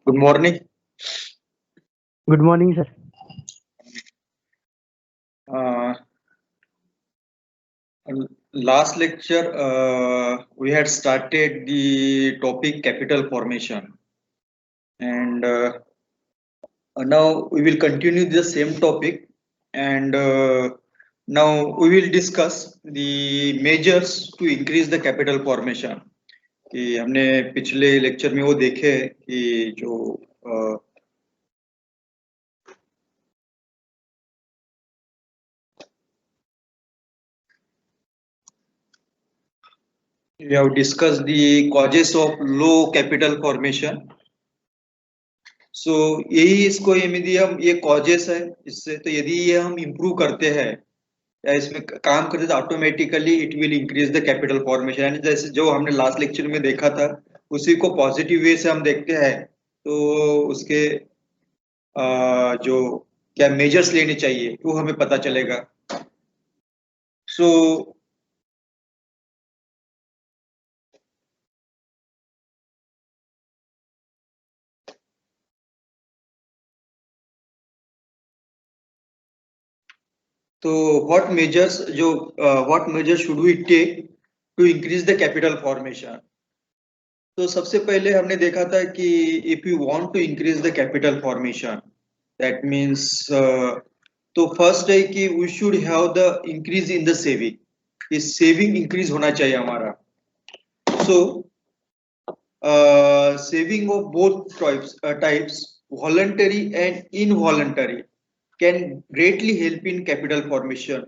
Good morning. Good morning, sir. Last lecture, we had started the topic capital formation, and now we will continue the same topic, and now we will discuss the measures to increase the capital formation. कि हमने पिछले lecture में वो देखे कि जो we have discussed the causes of low capital formation. यही इसको मीडियम ये कॉजेस है इससे, तो यदि ये हम इम्प्रूव करते हैं या इसमें काम करते तो automatically it will increase the capital formation. यानी जैसे जो हमने लास्ट लेक्चर में देखा था उसी को पॉजिटिव वे से हम देखते हैं तो उसके जो क्या मेजर्स लेने चाहिए वो हमें पता चलेगा। तो what measures should we take to increase the capital formation. तो सबसे पहले हमने देखा था कि if you want to increase the capital formation that means तो फर्स्ट है कि we should have the increase in the saving, कि सेविंग इंक्रीज होना चाहिए हमारा। So saving of both types voluntary and involuntary can greatly help in capital formation.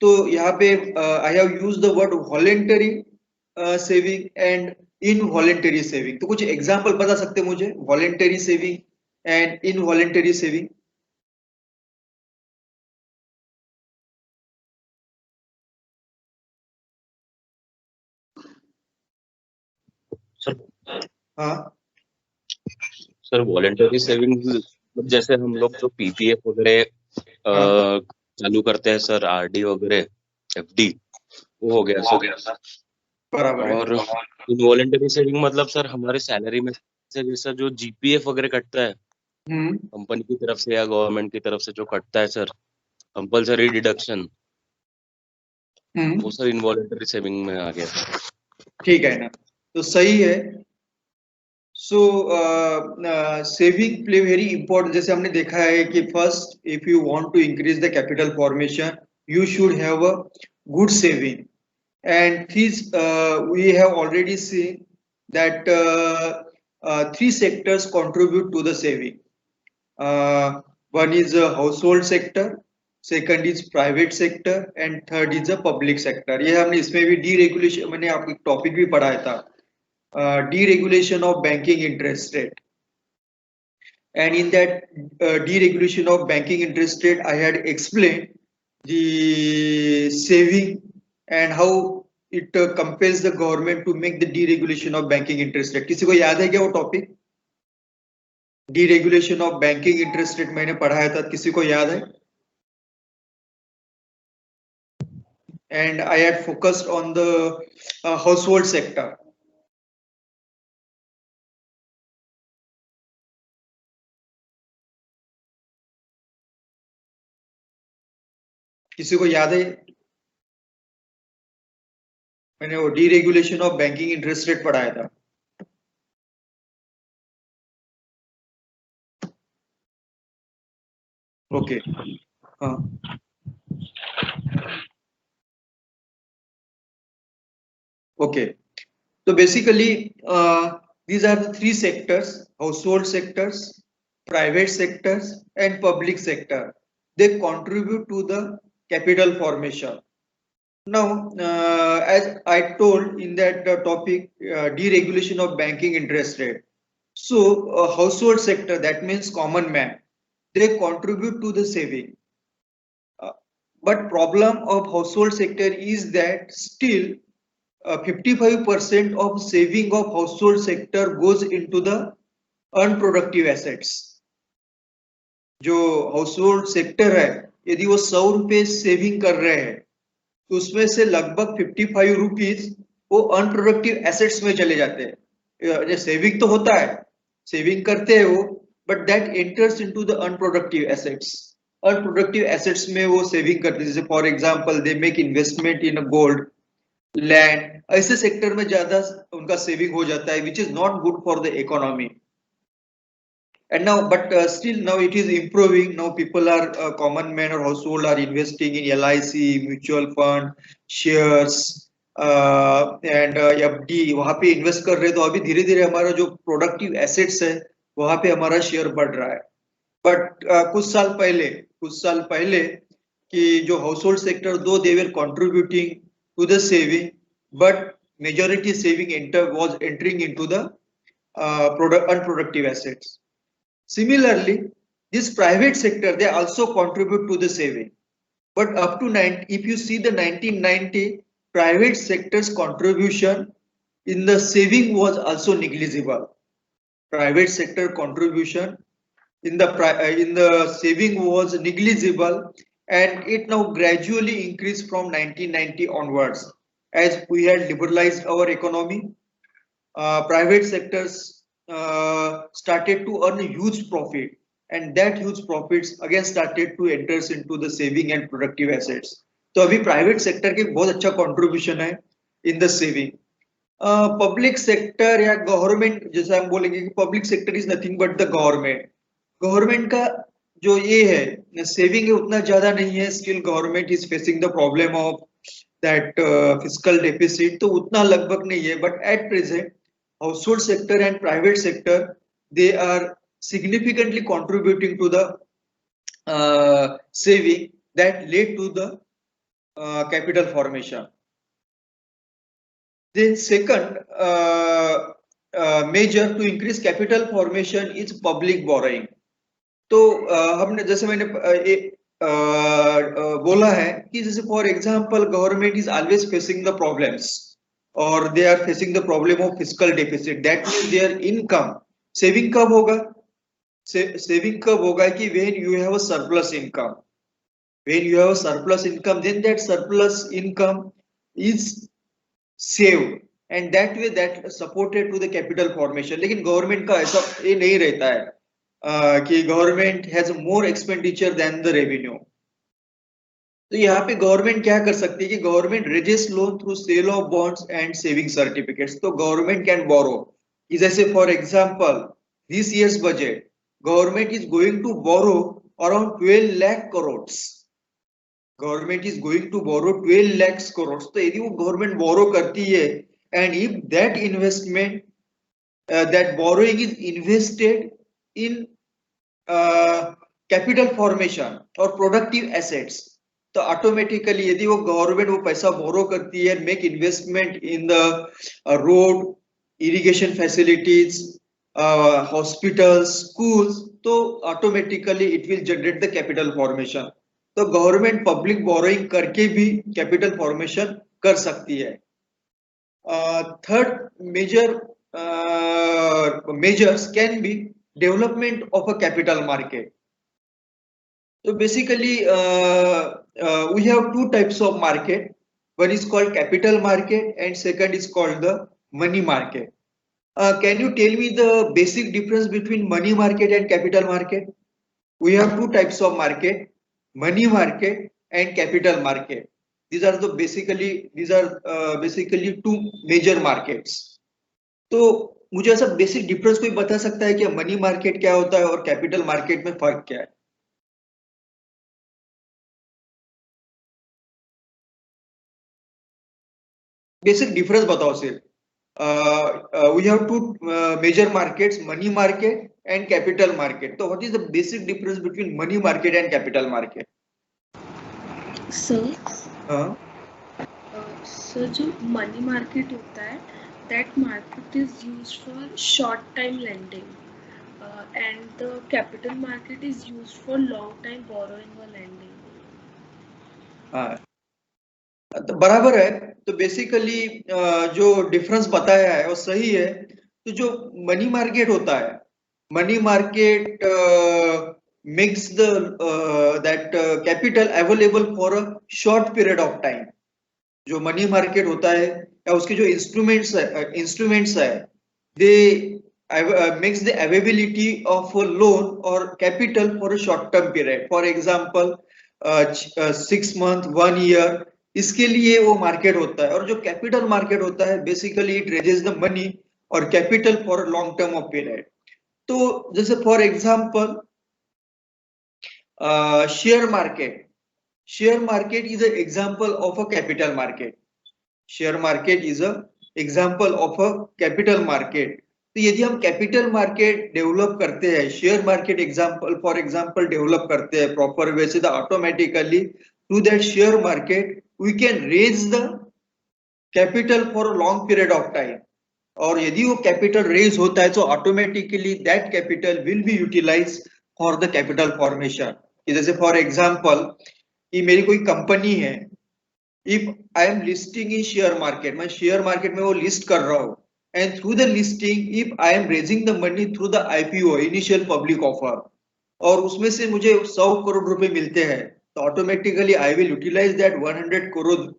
तो यहाँ पे I have used the word voluntary saving and involuntary saving. तो कुछ example बता सकते हैं मुझे voluntary saving and involuntary saving? Sir हाँ सर वॉलंटरी सेविंग जैसे हम लोग जो पीपीएफ वगैरह चालू करते हैं सर, आरडी वगैरह, एफडी, वो हो गया सर। बराबर। और इनवॉलंटरी सेविंग मतलब सर हमारे सैलरी में से जैसा जो जीपीएफ वगैरह कटता है कंपनी की तरफ से या गवर्नमेंट की तरफ से जो कटता है सर, कंपलसरी डिडक्शन, वो सर इनवॉलंटरी सेविंग में आ गया सर। ठीक है ना, तो सही है। So saving play very important. जैसे हमने देखा है कि first if you want to increase the capital formation you should have a good saving, and we have already seen that three sectors contribute to the saving. One is a household sector, second is private sector and third is a public sector. ये हमने इसमें भी deregulation, मैंने आपको एक topic भी पढ़ाया था, deregulation of banking interest rate, and in that deregulation of banking interest rate I had explained the saving and how it compels the government to make the deregulation of banking interest rate. किसी को याद है क्या वो topic? deregulation of banking interest rate मैंने पढ़ाया था, किसी को याद है? And I had focused on the household sector. किसी को याद है? मैंने वो deregulation of banking interest rate पढ़ाया था। ओके हाँ ओके, तो basically these are the three sectors: household sectors, private sectors and public sector. They contribute to the capital formation. Now as I told in that topic, deregulation of banking interest rate. So household sector, that means common man, they contribute to the saving, but problem of household sector is that still 55% of saving of household sector goes into the unproductive assets. जो household sector है यदि वो 100 रुपए saving कर रहे हैं तो उसमें से लगभग 55 रुपीज वो अनप्रोडक्टिव एसेट्स में चले जाते हैं। सेविंग तो होता है, सेविंग करते हैं वो, but that enters into the unproductive assets. Unproductive assets में वो सेविंग करते हैं, जैसे for example they make investment in gold, land, ऐसे सेक्टर में ज्यादा उनका सेविंग हो जाता है, which is not good for the economy. And now, but still now it is improving. Now people are common man or household are investing in LIC, mutual fund, shares and FD, वहां पे invest कर रहे हैं। तो अभी धीरे धीरे हमारा जो प्रोडक्टिव एसेट्स है वहां पे हमारा शेयर बढ़ रहा है। बट कुछ साल पहले कि जो house hold sector, though they were contributing to the saving, but majority saving was entering into the unproductive assets. Similarly, this private sector, they also contribute to the saving, but up to if you see the 1990, private sector's contribution in the saving was also negligible. Private sector contribution in the saving was negligible, and it now gradually increased from 1990 onwards as we had liberalized our economy. Private sectors started to earn a huge profit, and that huge profits again started to enter into the saving and productive assets. तो अभी private sector के बहुत अच्छा contribution है इन the saving. Public sector या government, जैसे हम बोलेंगे कि public sector is nothing but the government. Government का जो ये है सेविंग है उतना ज्यादा नहीं है, still government is facing the problem of that fiscal deficit, तो उतना लगभग नहीं है। But at present household sector and private sector, they are significantly contributing to the saving that led to the capital formation. Then second measure to increase capital formation is public borrowing. तो हमने जैसे मैंने बोला है कि जैसे for example government is always facing the problems, or they are facing the problem of fiscal deficit. That means their income, saving कब होगा? Saving कब होगा कि when you have a surplus income. When you have a surplus income, then that surplus income is saved, and that way that supported to the capital formation. लेकिन government का ऐसा ये नहीं रहता है कि government has more expenditure than the revenue. तो यहाँ पे गवर्नमेंट क्या कर सकती है कि government raises loan through sale of bonds and saving certificates. तो गवर्नमेंट कैन बोरो, जैसे for example this year's budget government is going to borrow around 12 lakh crore. Government is going to borrow 12 lakh crore. तो यदि वो गवर्नमेंट बोरो करती है and if that investment that borrowing is invested in capital formation और productive assets, तो automatically यदि वो government वो पैसा बोरो करती है, make investment in the road, irrigation facilities, hospitals, schools, तो automatically it will generate the capital formation. तो गवर्नमेंट पब्लिक बोरोइंग करके भी कैपिटल फॉर्मेशन कर सकती है। Third measures can be development of a capital market. So basically we have two types of market. One is called capital market and second is called the money market. Can you tell me the basic difference between money market and capital market? We have two types of market, money market and capital market. These are basically two major markets. तो मुझे ऐसा basic difference कोई बता सकता है कि money market क्या होता है और कैपिटल मार्केट में फर्क क्या है? बेसिक डिफरेंस बताओ सिर्फ। we have two major markets, money market and capital market. So what is the basic difference between money market and capital market? Sir, sir, जो money market होता है, that market is used for short time lending, and the capital market is used for long time borrowing or lending. तो बराबर है। तो basically जो difference बताया है वो सही है। तो जो मनी मार्केट होता है, money market makes the that capital available for a short period of time. जो मनी मार्केट होता है या उसके जो इंस्ट्रूमेंट्स है दे makes the availability of a loan or capital for a short term period. For example, 6 month, 1 year, इसके लिए वो मार्केट होता है. और जो कैपिटल मार्केट होता है basically it raises the money और capital for long term of period. तो जैसे for example share market is a example of a capital market. Share market is a example of a capital market. तो यदि हम capital market develop करते हैं, share market for example develop करते हैं proper way से, automatically through that share market we can raise the capital for long period of time. और यदि वो कैपिटल रेज होता है तो automatically that capital will be utilise for the capital formation. जैसे फॉर एग्जांपल कि मेरी कोई कंपनी है, if I am listing in share market, मैं शेयर मार्केट में वो लिस्ट कर रहा हूँ, and through the listing if I am raising the money through the IPO, initial public offer, और उसमें से मुझे 100 करोड़ रुपए मिलते हैं, तो automatically I will utilize that 100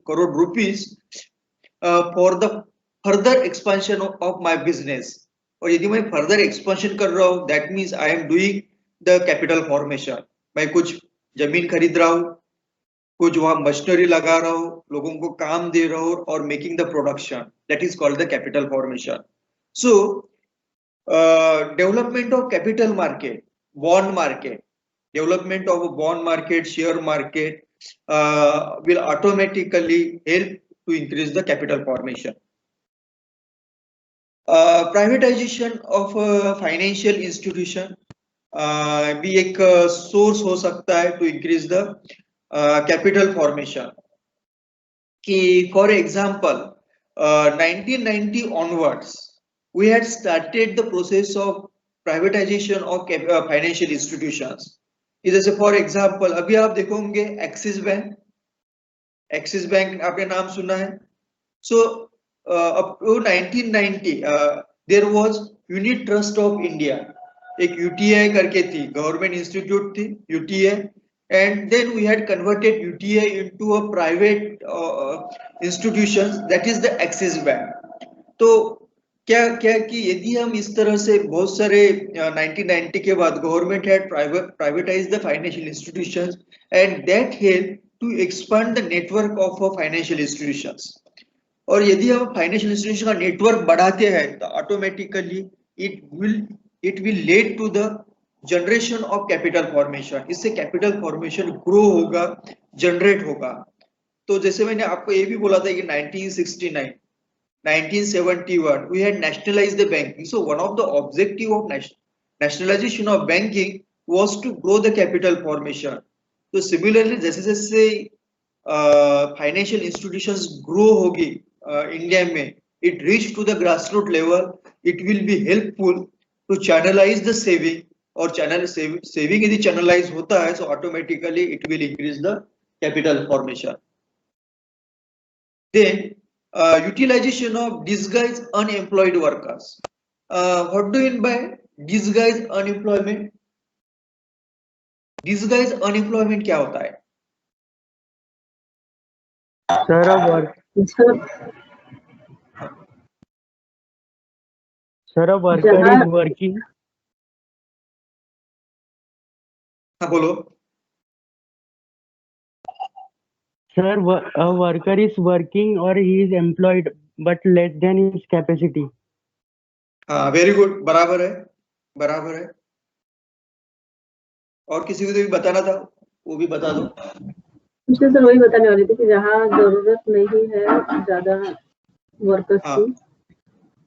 crore rupees for the further expansion of my business. और यदि मैं फर्दर एक्सपेंशन कर रहा हूँ that means I am doing the capital formation. मैं कुछ जमीन खरीद रहा हूँ, कुछ वहां मशीनरी लगा रहा हूँ, लोगों को काम दे रहा हूँ और making the production, that is called the capital formation. So development of capital market, bond market, development of a bond market, share market will automatically help to increase the capital formation. Privatization of a financial institution भी एक source हो सकता है to increase the capital formation. कि for example 1990 onwards we had started the process of privatization of financial institutions. जैसे for example अभी आप देखोगे एक्सिस बैंक आपने नाम सुना है. So up to 1990 there was Unit Trust of India, एक यूटीआई करके थी, गवर्नमेंट इंस्टीट्यूट थी UTI, and then we had converted UTI into a private institutions that is the Axis bank. तो क्या कि यदि हम इस तरह से बहुत सारे 1990 के बाद government had privatise the financial institutions and that help to expand the network of financial institutions. और यदि हम फाइनेंशियल इंस्टीट्यूशन का नेटवर्क बढ़ाते हैं तो automatically it will lead to the generation of capital formation. इससे कैपिटल फॉर्मेशन ग्रो होगा, generate होगा. तो जैसे मैंने आपको ये भी बोला था कि 1969 1971 we had nationalized the banking. So one of the objective of nationalization of banking was to grow the capital formation. So similarly जैसे जैसे financial institutions grow होगी इंडिया में, it reach to the grassroots level, it will be helpful to channelize the saving. और saving यदि channelize होता है so automatically it will increase the capital formation. Then utilization of disguised unemployed workers. What do you mean by disguised unemployment? Disguised unemployment क्या होता है? Sir, a worker is working. हाँ बोलो. Sir, a worker is working or he is employed but less than his capacity. हाँ very good, बराबर है. और किसी को तो भी बताना था, वो भी बता दो. मुझे सर वही बताने वाली थी कि जहाँ जरूरत नहीं है ज्यादा वर्कर्स की,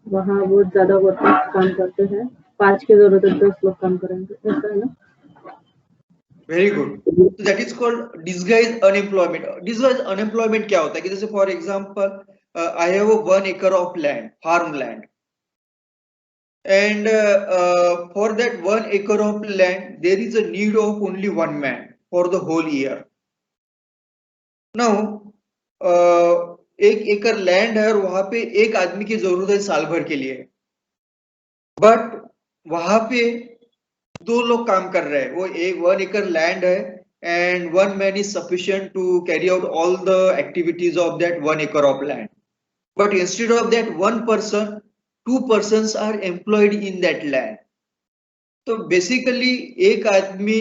वहाँ बहुत ज्यादा वर्कर्स काम करते हैं. 5 की जरूरत है 10 लोग काम करेंगे, ऐसा है ना? Very good. So that is called disguised unemployment. Disguised unemployment क्या होता है कि जैसे for example I have a 1 acre of land, farmland, and for that 1 acre of land there is a need of only 1 man for the whole year. Now 1 एकड़ land है और वहां पे एक आदमी की जरूरत है साल भर के लिए, बट वहां पे 2 लोग काम कर रहे हैं. वो 1 acre लैंड है and 1 man is sufficient to carry out all the activities of that 1 acre of land. But instead of that 1 person, 2 persons are employed in that land. तो बेसिकली एक आदमी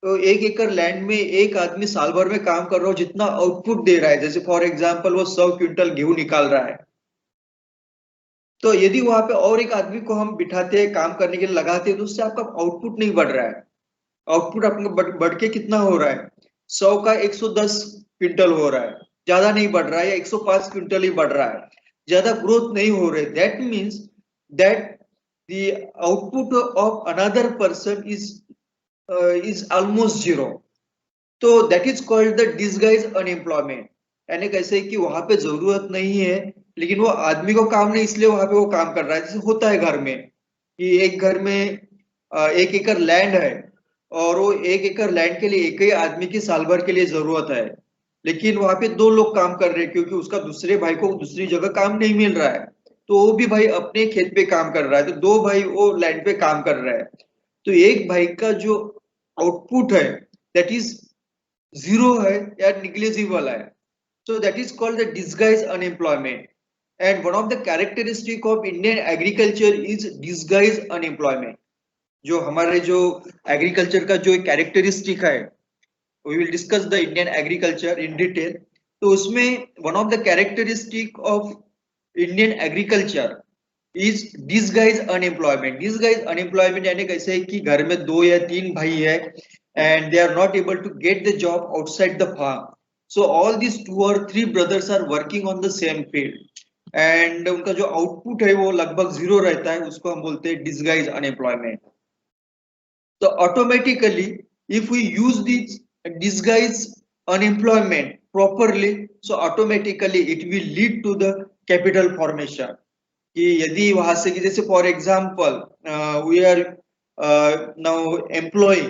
तो 1 एकड़ लैंड में एक आदमी साल भर में काम कर रहा हो, जितना आउटपुट दे रहा है, जैसे फॉर एग्जांपल वो 100 क्विंटल गेहूं निकाल रहा है, तो यदि वहां पे और एक आदमी को हम बिठाते हैं काम करने के लिए लगाते हैं, तो उससे आपका आउटपुट नहीं बढ़ रहा है। आउटपुट आपका बढ़ के कितना हो रहा है, 100 का 110 क्विंटल हो रहा है, ज्यादा नहीं बढ़ रहा है, या 105 क्विंटल ही बढ़ रहा है, ज्यादा ग्रोथ नहीं हो रही। That means that the output of another person is almost zero. तो that is called the disguise unemployment. यानी कैसे कि वहां पे जरूरत नहीं है, लेकिन वो आदमी को काम नहीं, इसलिए वहां पे वो काम कर रहा है। जैसे होता है घर में कि एक घर में 1 एकड़ लैंड है और वो 1 एकड़ लैंड के लिए एक ही आदमी की साल भर के लिए जरूरत है, लेकिन वहां पे 2 लोग काम कर रहे हैं क्योंकि उसका दूसरे भाई को दूसरी जगह काम नहीं मिल रहा है, तो वो भी भाई अपने खेत पे काम कर रहा है, तो 2 भाई वो लैंड पे काम कर रहा है, तो एक भाई का जो आउटपुट है दैट इज 0 है या निग्लिजिबल है। So that is called the disguise unemployment. And one of the characteristic of Indian agriculture is disguise unemployment. जो हमारे जो एग्रीकल्चर का जो कैरेक्टरिस्टिक है, we will discuss the Indian agriculture in detail. तो उसमें one of the characteristic of Indian agriculture is disguise unemployment. Disguise unemployment यानी कैसे है कि घर में 2 या 3 भाई है and they are not able to get the job outside the farm, so all this 2 or 3 brothers are working on the same field and उनका जो आउटपुट है वो लगभग 0 रहता है, उसको हम बोलते हैं डिस्गाइज अनएम्प्लॉयमेंट। तो automatically if we use this disguise unemployment properly, so automatically it will lead to the capital formation. कि यदि वहां से जैसे for example we are now employing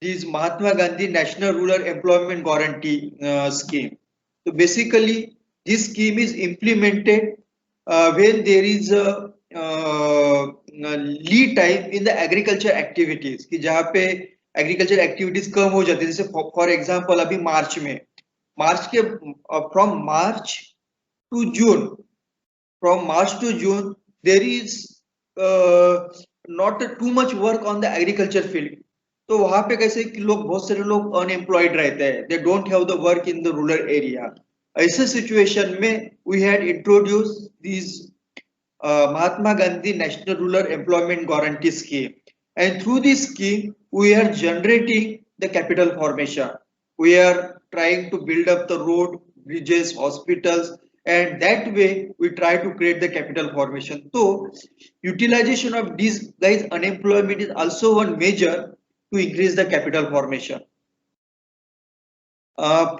this Mahatma Gandhi National Rural Employment Guarantee scheme. So basically this scheme is implemented when there is a lead time in the agriculture activities, कि जहाँ पे agriculture activities कम हो जाती है। जैसे for example अभी March के from March to June there is not too much work on the agriculture field. तो वहां पे कैसे कि लोग बहुत सारे लोग अनएम्प्लॉयड रहते हैं, they don't have the work in the rural area. ऐसे सिचुएशन में we had introduce this Mahatma Gandhi national rural employment guarantee scheme, and through this scheme we are generating the capital formation. We are trying to build up the road, bridges, hospitals, and that way we try to create the capital formation. So utilization of these guys unemployment is also one measure to increase the capital formation.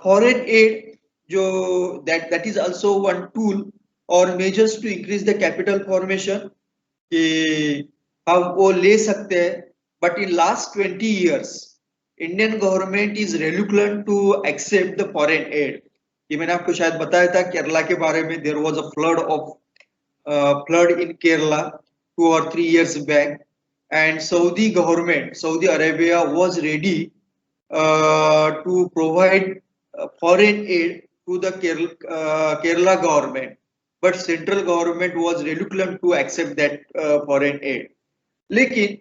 Foreign aid जो that is also one tool or measures to increase the capital formation कि हम वो ले सकते हैं, but in last 20 years Indian government is reluctant to accept the foreign aid. ये मैंने आपको शायद बताया था केरला के बारे में, there was a flood in Kerala 2 or 3 years back and Saudi Arabia was ready to provide foreign aid to the Kerala government, but central government was reluctant to accept that foreign aid. लेकिन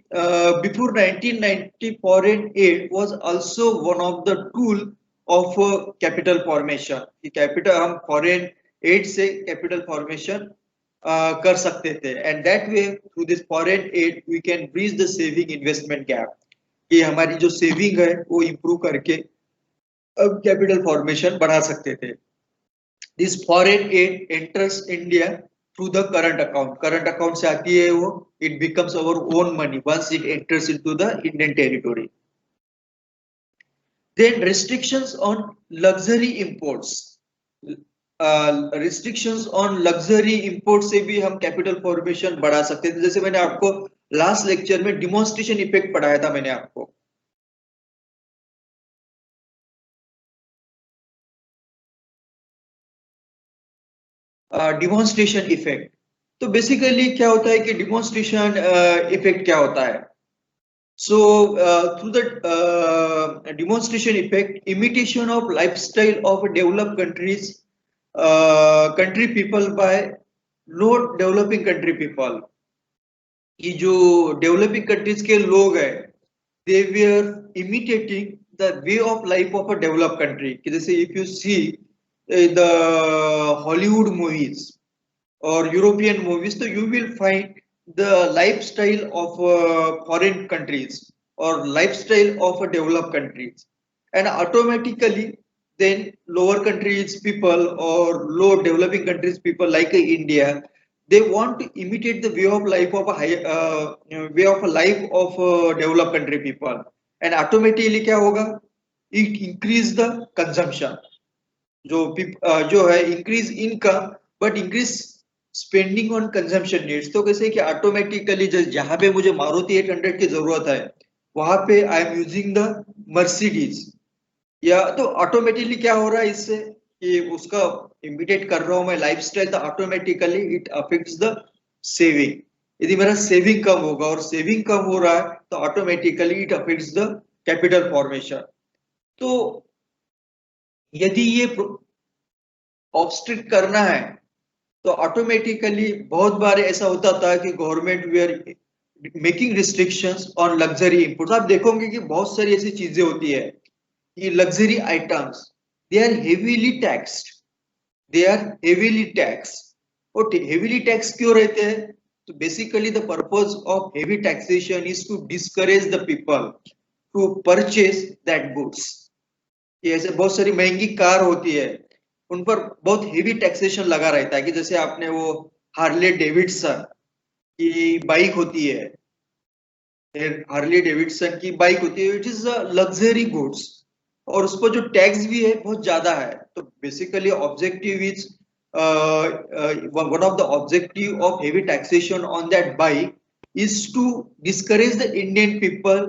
before 1990 foreign aid was also one of the tool of capital formation. Capital हम foreign aid से capital formation कर सकते थे, and that way through this foreign aid we can bridge the saving investment gap. कि हमारी जो saving है वो इम्प्रूव करके अब कैपिटल फॉर्मेशन बढ़ा सकते थे. This foreign aid enters India through the current account से आती है वो, it becomes our own money once it enters into the Indian territory. Then restrictions on luxury imports, restrictions on luxury import से भी हम कैपिटल फॉर्मेशन बढ़ा सकते थे. जैसे मैंने आपको लास्ट लेक्चर में डिमॉन्स्ट्रेशन इफेक्ट पढ़ाया था मैंने आपको. डिमॉन्स्ट्रेशन इफेक्ट, तो बेसिकली क्या होता है कि डिमॉन्स्ट्रेशन इफेक्ट क्या होता है. So through the demonstration effect, imitation of lifestyle of developed countries, country people by low developing country people, ये जो डेवलपिंग कंट्रीज के लोग हैं, they were imitating the way of life of a developed country. कि जैसे if you see the Hollywood movies or European movies, so you will find the lifestyle of foreign countries or lifestyle of a developed countries, and automatically then lower countries people or low developing countries people like India, they want to imitate the way of life of a way of a life of developed country people, and automatically क्या होगा, it increase the consumption, जो है increase income but increase spending on consumption needs. तो कैसे कि automatically जहाँ पे मुझे मारुति 800 की जरूरत है वहां पे I am using the Mercedes, या तो ऑटोमेटिकली क्या हो रहा है इससे कि उसका इमिटेट कर रहा हूं मैं लाइफस्टाइल, तो automatically it affects the saving. यदि मेरा सेविंग कम होगा और सेविंग कम हो रहा है तो automatically it affects the capital formation. तो यदि ये ऑब्स्ट्रिक्ट करना है तो ऑटोमेटिकली बहुत बार ऐसा होता था कि government we are making restrictions on luxury imports. आप देखोगे कि बहुत सारी ऐसी चीजें होती है कि luxury items they are heavily taxed, they are heavily tax. और हेवीली टैक्स क्यों रहते हैं? तो basically the purpose of heavy taxation is to discourage the people to purchase that goods. ये ऐसे बहुत सारी महंगी कार होती है उन पर बहुत हेवी टैक्सेशन लगा रहता है, कि जैसे आपने वो हार्ले डेविडसन की बाइक होती है, हार्ले डेविडसन की बाइक होती है, it is a luxury goods और उस पर जो टैक्स भी है बहुत ज्यादा है. तो basically objective is one of the objective of heavy taxation on that bike is to discourage the Indian people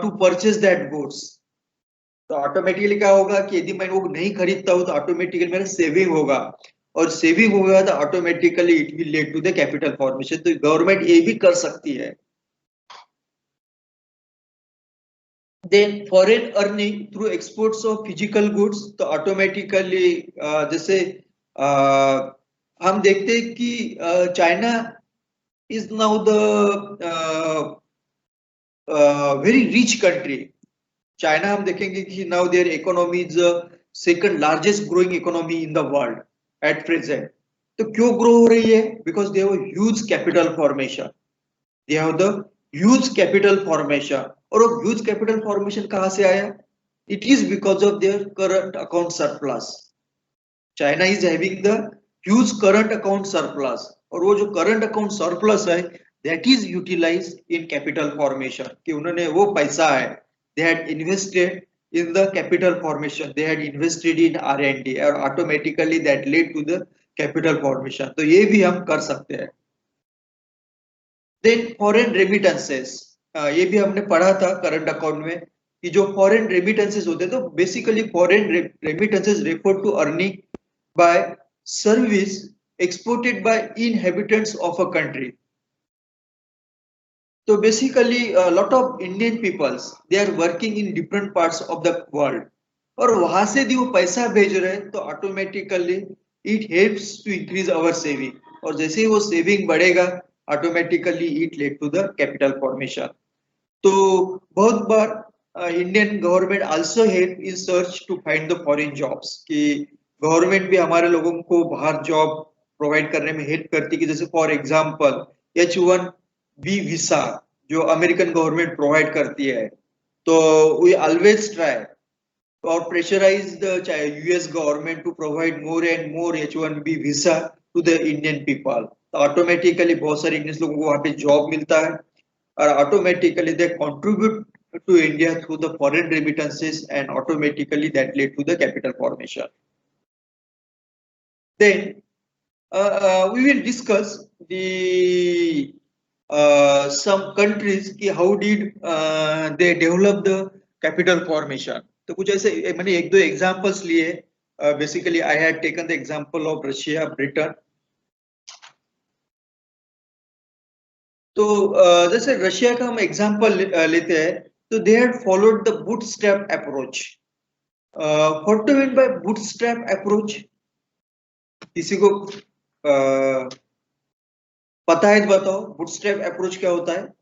to purchase that goods. तो ऑटोमेटिकली क्या होगा कि यदि मैं वो नहीं खरीदता हूं तो ऑटोमेटिकली मेरा सेविंग होगा, और सेविंग होगा तो automatically it will lead to the capital formation. तो गवर्नमेंट ये भी कर सकती है. Then foreign earning through exports of physical goods. तो ऑटोमेटिकली जैसे हम देखते हैं कि China is now the very rich country. China हम देखेंगे कि now their economy is second largest growing economy in the world at present. तो क्यों ग्रो हो रही है? Because they have huge capital formation, they have the huge capital formation. और वो ह्यूज कैपिटल फॉर्मेशन कहां से आया? It is because of their current account surplus. China is having the huge current account surplus, और वो जो current account surplus है that is utilised in capital formation, कि उन्होंने वो पैसा है they had invested in the capital formation, they had invested in R&D, और automatically that led to the capital formation. तो ये भी हम कर सकते हैं. Then foreign remittances, ये भी हमने पढ़ा था करंट अकाउंट में कि जो फॉरेन रेमिटेंसेस होते हैं, तो basically foreign remittances refer to earning by service exported by inhabitants of a country. So basically a lot of Indian peoples they are working in different parts of the world, और वहां से भी वो पैसा भेज रहे हैं तो automatically it helps to increase our saving, और जैसे ही वो सेविंग बढ़ेगा automatically it led to the capital formation. तो बहुत बार Indian government also help in search to find the foreign jobs, कि गवर्नमेंट भी हमारे लोगों को बाहर जॉब प्रोवाइड करने में हेल्प करती है. कि जैसे फॉर एग्जांपल H1B वीसा जो अमेरिकन गवर्नमेंट प्रोवाइड करती है, तो वी ऑलवेज ट्राई और pressurise the US government to provide more and more H1B visa to the Indian people. तो ऑटोमेटिकली बहुत सारे इंडियंस लोगों को वहां पे जॉब मिलता है, और automatically they contribute to India through the foreign remittances, and automatically that led to the capital formation. Then we will discuss the some countries ki how did they develop the capital formation. तो कुछ ऐसे मैंने एक दो examples लिए. Basically I had taken the example of Russia, Britain. तो जैसे Russia का हम एग्जांपल लेते हैं, तो they had followed the bootstrap approach. What do you mean by bootstrap approach? किसी को पता है तो बताओ बूटस्ट्रैप अप्रोच क्या होता है?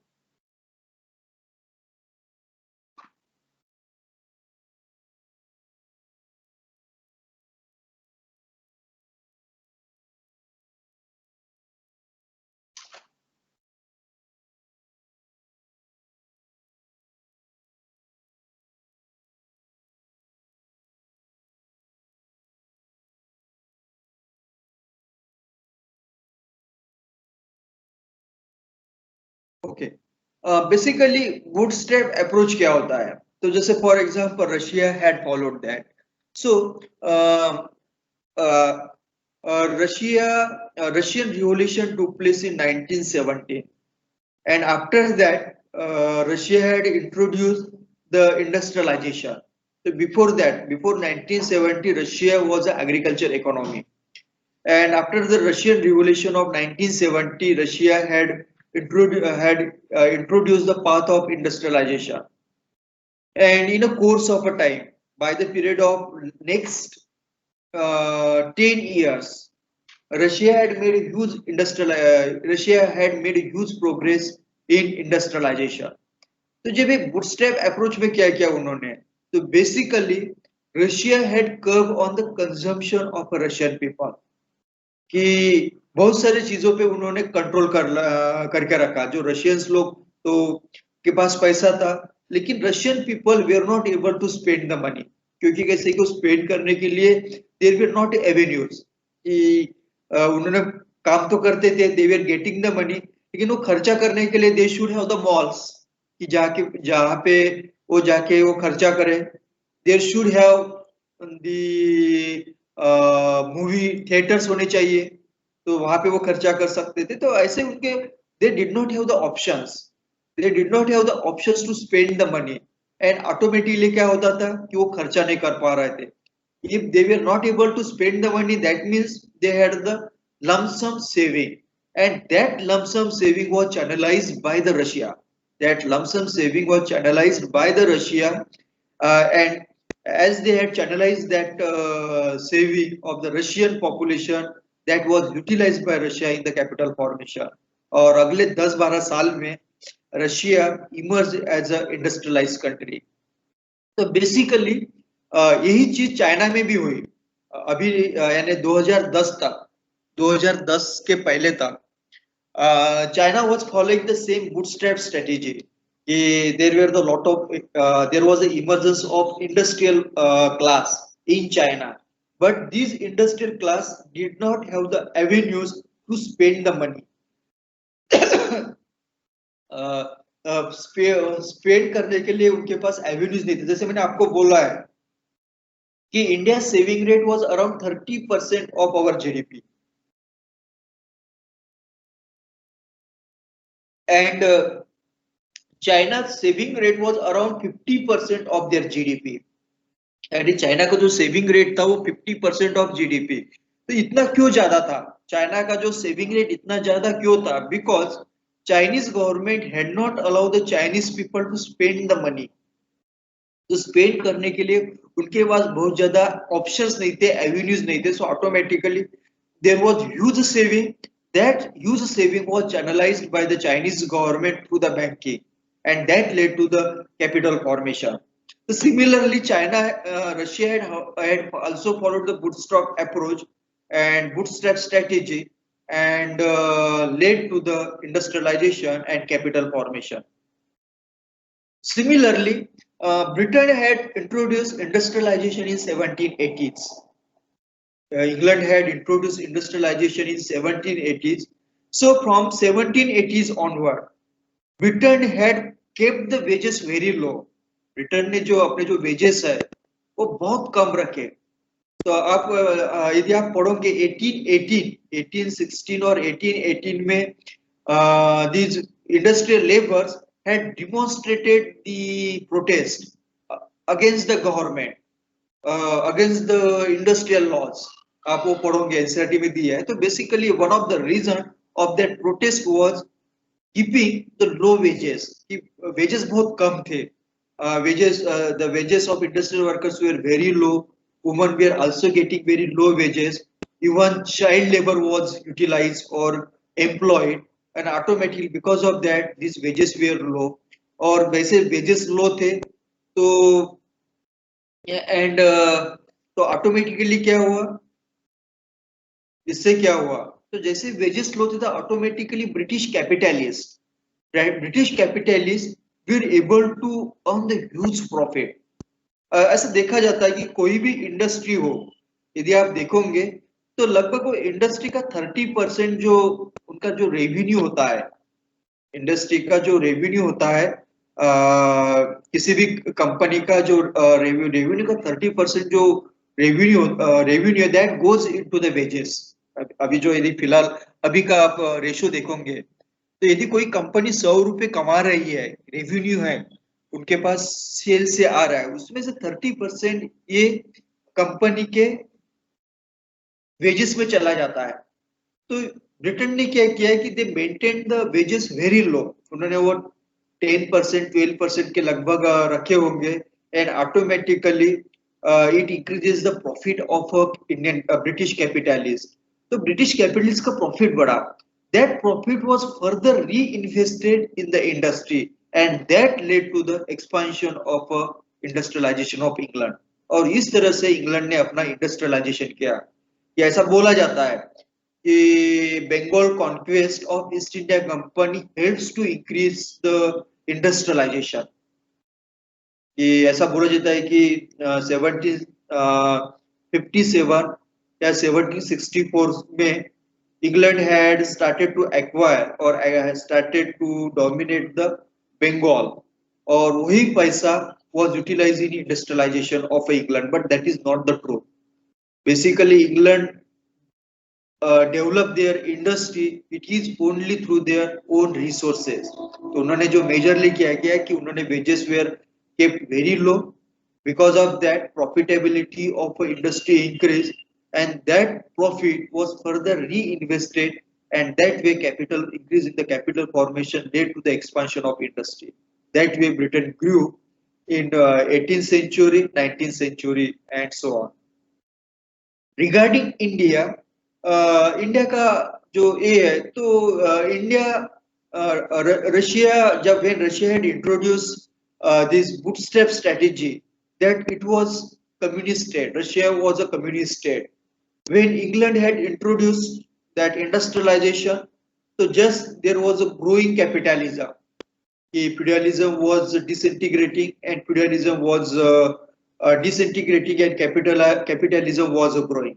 ओके, बेसिकली बूटस्ट्रैप अप्रोच क्या होता है? तो जैसे for example Russia had followed that. So Russian revolution took place in 1917, and after that Russia had introduced the industrialization. So before that, before 1970, Russia was an agriculture economy. And after the Russian Revolution of 1970, Russia had introduced the path of industrialization. And in a course of a time, by the period of next 10 years, Russia had made a huge progress in industrialization. तो जब एक bootstrap approach में क्या किया उन्होंने, तो basically Russia had curve on the consumption of Russian people, कि बहुत सारी चीजों पे उन्होंने कंट्रोल करके रखा. जो रशियंस लोग तो के पास पैसा था, लेकिन Russian people were not able to spend the money, क्योंकि कैसे को स्पेंड करने के लिए देयर वर नॉट एवेन्यूज, कि उन्होंने काम तो करते थे, they were getting the money, लेकिन वो खर्चा करने के लिए they should have the malls, कि जहाँ पे वो जाके वो खर्चा करे. There should have the movie theatres होने चाहिए, तो वहां पे वो खर्चा कर सकते थे. तो ऐसे उनके they did not have the options, they did not have the options to spend the money, and automatically क्या होता था कि वो खर्चा नहीं कर पा रहे थे. If they were not able to spend the money, that means they had the lump sum saving, and that lump sum saving was channelized by the Russia. That lump sum saving was channelized by the Russia, and as they had channelized that saving of the Russian population, that was utilized by Russia in the capital formation. और अगले 10-12 साल में Russia emerged as a industrialized country. तो basically यही चीज China में भी हुई. अभी यानी 2010 तक, 2010 के पहले तक China was following the same bootstrap strategy, कि there were the lot of there was the emergence of industrial class in China, but this industrial class did not have the avenues to spend the money. Spend करने के लिए उनके पास avenues नहीं थे. जैसे मैंने आपको बोला है कि India saving rate was around 30% of our GDP, and China saving rate was around 50% of their GDP. And China का जो सेविंग रेट था वो 50% ऑफ जीडीपी. तो इतना क्यों ज्यादा था? चाइना का जो सेविंग रेट इतना ज्यादा क्यों था? Because Chinese government had not allow the Chinese people to spend the money. तो स्पेंड करने के लिए उनके पास बहुत ज्यादा ऑप्शंस नहीं थे, एवेन्यूज नहीं थे. So automatically there was huge saving. That huge saving was channelised by the Chinese government through the banking, and that led to the capital formation. So similarly, Russia had also followed the bootstrap approach and bootstrap strategy, and led to the industrialization and capital formation. Similarly, Britain had introduced industrialization in 1780s. England had introduced industrialization in 1780s. So from 1780s onward, Britain had kept the wages very low. Britain ने जो अपने जो wages है वो बहुत कम रखे. तो आप यदि आप पढ़ोगे 1816 और 1818 में these industrial laborers had demonstrated the protest against the government, against the industrial laws. आप वो पढ़ोगे, एनसीईआरटी में दिया है. तो basically one of the reason of that protest was keeping the low wages. Wages बहुत कम थे. The wages of industrial workers were very low. Women were also getting very low wages. even child labor was utilized or employed, and automatically because of that these wages were low, और वैसे wages low थे तो and तो automatically क्या हुआ, इससे क्या हुआ, तो जैसे वेजेस लो थे तो automatically British capitalist were able to earn the huge profit. ऐसा देखा जाता है कि कोई भी इंडस्ट्री हो, यदि आप देखोगे तो लगभग वो इंडस्ट्री का 30% जो उनका जो रेवेन्यू होता है, इंडस्ट्री का जो रेवेन्यू होता है, किसी भी कंपनी का जो रेवेन्यू का 30% जो revenue that goes into the wages. अभी जो यदि फिलहाल अभी का आप रेशो देखोगे तो यदि कोई कंपनी 100 रुपए कमा रही है, रेवेन्यू है उनके पास, सेल से आ रहा है, उसमें से 30% ये कंपनी के वेजेस में चला जाता है। तो ब्रिटेन ने क्या किया है कि they maintain the wages very low, उन्होंने वो 10% 12% के लगभग रखे होंगे, and automatically it increases the profit of Indian British capitalist. तो ब्रिटिश कैपिटलिस्ट का प्रॉफिट बढ़ा, that profit was further reinvested in the industry and that led to the expansion of industrialisation of England. और इस तरह से England ने अपना industrialisation किया। या ऐसा बोला जाता है कि Bengal conquest of East India company helps to increase the industrialisation. कि ऐसा बोला जाता है कि 1757 या 1764 में England had started to acquire और started to dominate the Bengal, और वही पैसा was utilized in industrialization of England, but that is not the truth. Basically, England develop their industry, it is only through their own resources. तो उन्होंने जो majorly क्या किया कि उन्होंने wages were kept very low, because of that profitability of industry increased, and that profit was further reinvested, and that way capital increase in the capital formation led to the expansion of industry. That way Britain grew in 18th century, 19th century, and so on. Regarding India, India का जो ये है तो India Russia, जब when Russia had introduced this bootstrap strategy, that it was communist state, Russia was a communist state. When England had introduced that industrialization, so just there was a growing capitalism. Feudalism was disintegrating and feudalism was disintegrating and capitalism was growing.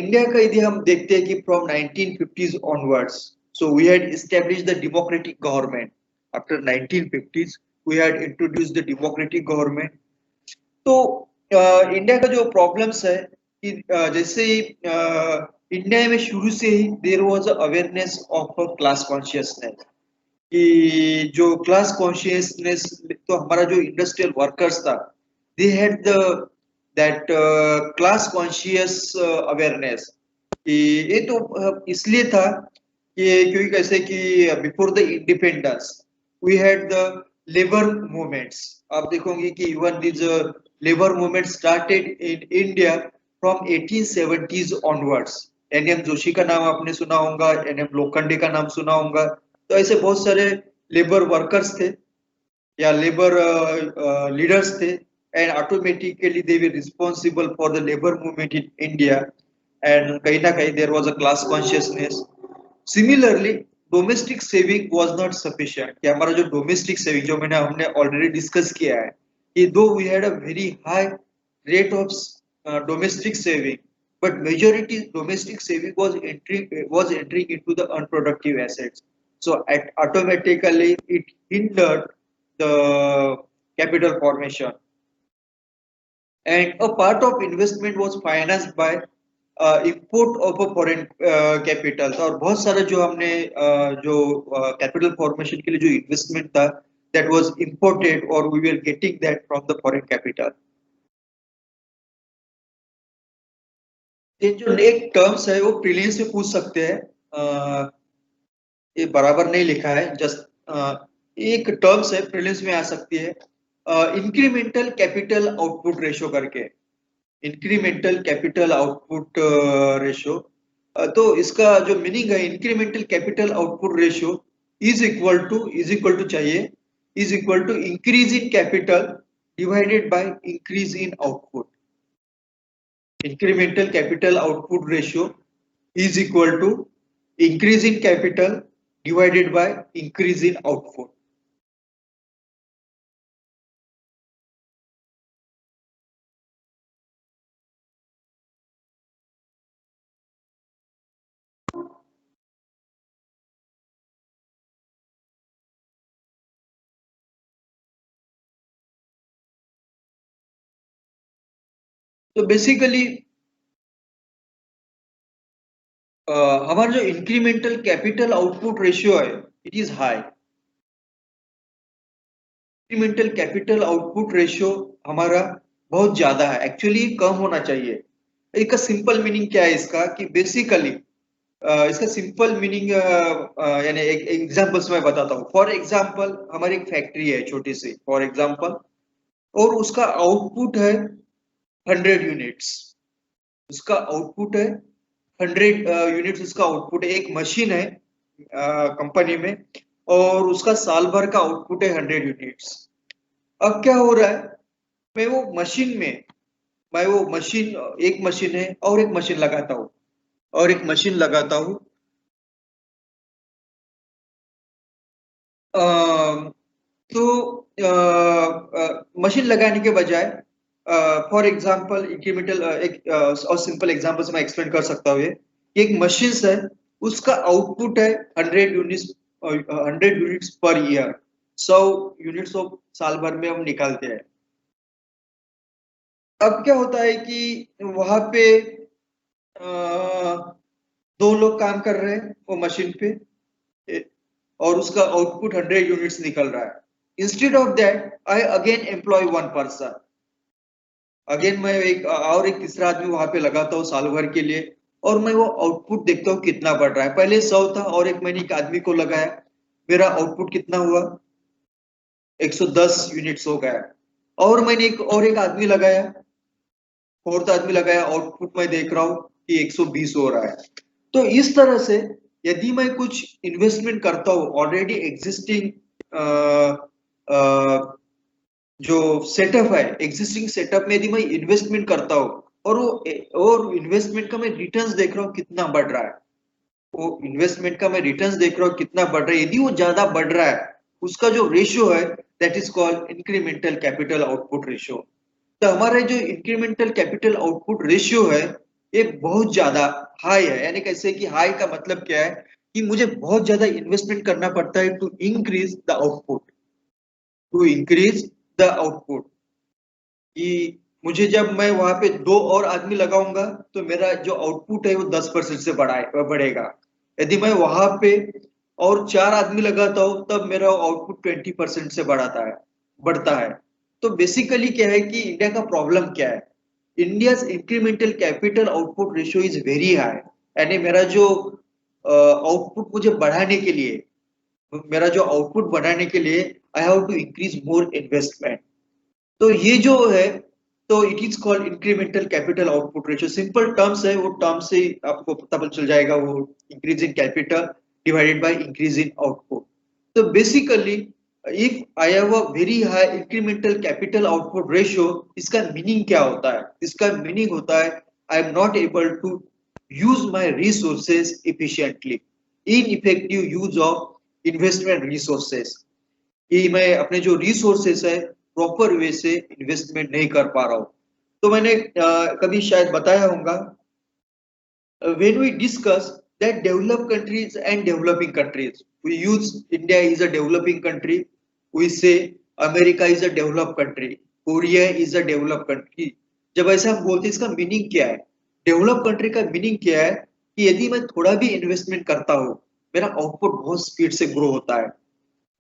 India का यदि हम देखते हैं कि from 1950s onwards, so we had established the democratic government. After 1950s, we had introduced the democratic government. तो India का जो problems है कि जैसे इंडिया में शुरू से ही there was awareness of class consciousness, कि जो क्लास कॉन्शियसनेस, तो हमारा जो इंडस्ट्रियल वर्कर्स था, they had the that class conscious awareness. ये तो इसलिए था कि क्योंकि कैसे कि before the independence we had the labour movements. आप देखोगे कि even this labour movement started in India from 1870s onwards. N M Joshi नाम आपने सुना होगा, एनएम लोखंडे का नाम सुना होगा। तो ऐसे बहुत सारे लेबर वर्कर्स थे या लेबर लीडर्स थे, and automatically they were responsible for the labour movement in India, and कहीं ना कहीं there was a class consciousness. Similarly domestic saving was not sufficient, कि हमारा जो डोमेस्टिक सेविंग जो हमने ऑलरेडी डिस्कस किया है, कि though we had a very high rate of domestic saving, but majority domestic saving was entering into the unproductive assets. So automatically it hindered the capital formation, and a part of investment was financed by import of a foreign capital. और बहुत सारा जो हमने जो capital formation के लिए जो investment था, that was imported or we were getting that from the foreign capital. ये जो एक टर्म्स है वो प्रीलिम्स में पूछ सकते हैं, ये बराबर नहीं लिखा है, जस्ट एक टर्म्स है प्रीलिम्स में आ सकती है, इंक्रीमेंटल कैपिटल आउटपुट रेशो करके। Incremental capital output ratio. तो इसका जो मीनिंग है incremental capital output ratio is equal to चाहिए is equal to increase in capital divided by increase in output. Incremental capital output ratio is equal to increase in capital divided by increase in output. तो basically हमारा जो incremental capital output ratio है it is high. Incremental capital output ratio हमारा बहुत ज्यादा है, actually कम होना चाहिए। इसका सिंपल मीनिंग क्या है इसका कि बेसिकली इसका सिंपल मीनिंग यानी एक एग्जांपल्स मैं बताता हूँ। फॉर एग्जांपल हमारी एक फैक्ट्री है छोटी सी फॉर एग्जांपल, और उसका आउटपुट है 100 यूनिट्स। उसका आउटपुट है 100 यूनिट्स उसका आउटपुट है। एक मशीन है कंपनी में और उसका साल भर का आउटपुट है 100 यूनिट्स। अब क्या हो रहा है, मैं वो मशीन एक मशीन है और एक मशीन लगाता हूँ तो मशीन लगाने के बजाय फॉर एग्जांपल इंक्रीमेंटल एक और सिंपल एग्जांपल से मैं एक्सप्लेन कर सकता हूँ। ये एक मशीन है उसका आउटपुट है 100 यूनिट्स पर ईयर। 100 यूनिट्स साल भर में हम निकालते हैं। अब क्या होता है कि वहां पे दो लोग काम कर रहे हैं वो मशीन पे और उसका आउटपुट 100 यूनिट्स निकल रहा है। Instead of that I again employ one person. Again मैं एक तीसरा आदमी वहां पे लगाता हूँ साल भर के लिए और मैं वो आउटपुट देखता हूँ कितना बढ़ रहा है। पहले 100 था और एक मैंने एक आदमी को लगाया, मेरा आउटपुट कितना हुआ 110 यूनिट्स हो गया। और मैंने एक आदमी लगाया, फोर्थ आदमी लगाया, आउटपुट मैं देख रहा हूँ कि 120 हो रहा है। तो इस तरह से यदि मैं कुछ इन्वेस्टमेंट करता हूँ ऑलरेडी एग्जिस्टिंग जो सेटअप है एग्जिस्टिंग सेटअप में यदि मैं इन्वेस्टमेंट करता हूँ और इन्वेस्टमेंट का मैं रिटर्न्स देख रहा हूँ कितना बढ़ रहा है, वो इन्वेस्टमेंट का मैं रिटर्न्स देख रहा हूँ कितना बढ़ रहा है, यदि वो ज्यादा बढ़ रहा है उसका जो रेशियो है that is called incremental capital output ratio. तो हमारा जो इंक्रीमेंटल कैपिटल आउटपुट रेशियो है ये बहुत ज्यादा हाई है। यानी कैसे कि हाई का मतलब क्या है कि मुझे बहुत ज्यादा इन्वेस्टमेंट करना पड़ता है टू इंक्रीज द आउटपुट कि मुझे जब मैं वहां पे 2 और आदमी लगाऊंगा तो मेरा जो आउटपुट है वो 10% से बढ़ेगा। यदि मैं वहां पे और 4 आदमी लगाता हूँ तब मेरा आउटपुट 20% से बढ़ता है। तो बेसिकली क्या है कि इंडिया का प्रॉब्लम क्या है, India's incremental capital output ratio is very high. यानी मेरा जो आउटपुट मुझे बढ़ाने के लिए I have to increase more investment. तो ये जो है तो it is called incremental capital output ratio. Simple terms है, वो टर्म से आपको पता चल जाएगा, वो increase in capital divided by increase in output. तो basically if I have a very high incremental capital output ratio, इसका मीनिंग क्या होता है? इसका मीनिंग होता है I am not able to use my resources efficiently, ineffective use of investment resources, कि मैं अपने जो रिसोर्सेज है प्रॉपर वे से इन्वेस्टमेंट नहीं कर पा रहा हूं। तो मैंने कभी शायद बताया होगा when we discuss that developed countries and developing countries, we use India is a developing country, we say America is a developed country, Korea is a developed country. जब ऐसा हम बोलते हैं इसका मीनिंग क्या है? डेवलप कंट्री का meaning क्या है कि यदि मैं थोड़ा भी इन्वेस्टमेंट करता हूँ मेरा आउटपुट बहुत स्पीड से ग्रो होता है।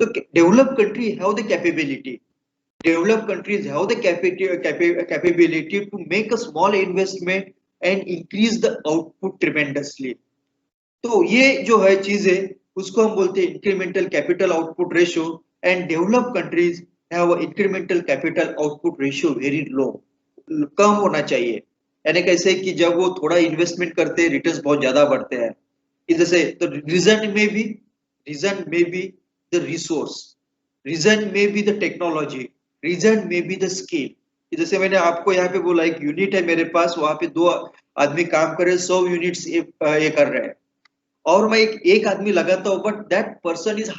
तो developed country have the capability, developed countries have the capability to make a small investment and increase the output tremendously. तो ये जो है चीजें उसको हम बोलते हैं incremental capital output ratio. And developed countries have incremental capital output ratio very low, कम होना चाहिए। यानी कैसे कि जब वो थोड़ा इन्वेस्टमेंट करते हैं रिटर्न्स बहुत ज्यादा बढ़ते हैं। जैसे तो रीजन में बी द रिसोर्स, रीजन में बी द टेक्नोलॉजी, रीजन में बी द स्किल। जैसे मैंने आपको यहाँ पे बोला एक यूनिट है मेरे पास, वहां पे 2 आदमी काम कर रहे, 100 यूनिट्स ये कर रहे हैं, और मैं एक आदमी लगाता हूँ, but that person is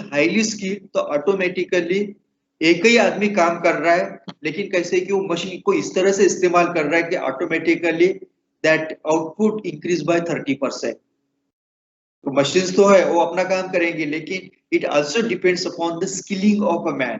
highly skilled, तो ऑटोमेटिकली एक ही आदमी काम कर रहा है, लेकिन कैसे कि वो मशीन को इस तरह से इस्तेमाल कर रहा है कि automatically that output increase by 30%। तो मशीन्स तो है वो अपना काम करेंगे, लेकिन it also depends upon the skilling of a man,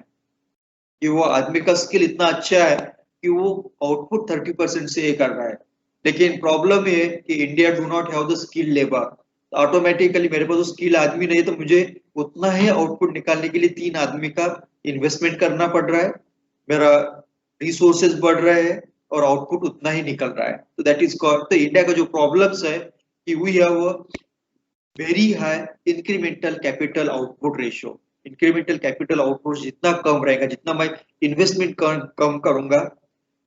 कि वो आदमी का स्किल इतना अच्छा है कि वो आउटपुट 30% से ये कर रहा है। लेकिन प्रॉब्लम ये कि India do not have the skill labour, automatically मेरे पास तो स्किल आदमी नहीं, तो मुझे उतना ही आउटपुट निकालने के लिए 3 आदमी का इन्वेस्टमेंट करना पड़ रहा है, मेरा रिसोर्सेज बढ़ रहे हैं और आउटपुट उतना ही निकल रहा है। तो दैट इज कॉल्ड, तो इंडिया का जो प्रॉब्लम्स है कि we have very high incremental capital output ratio. Incremental capital output जितना कम रहेगा, जितना मैं इन्वेस्टमेंट कम करूंगा,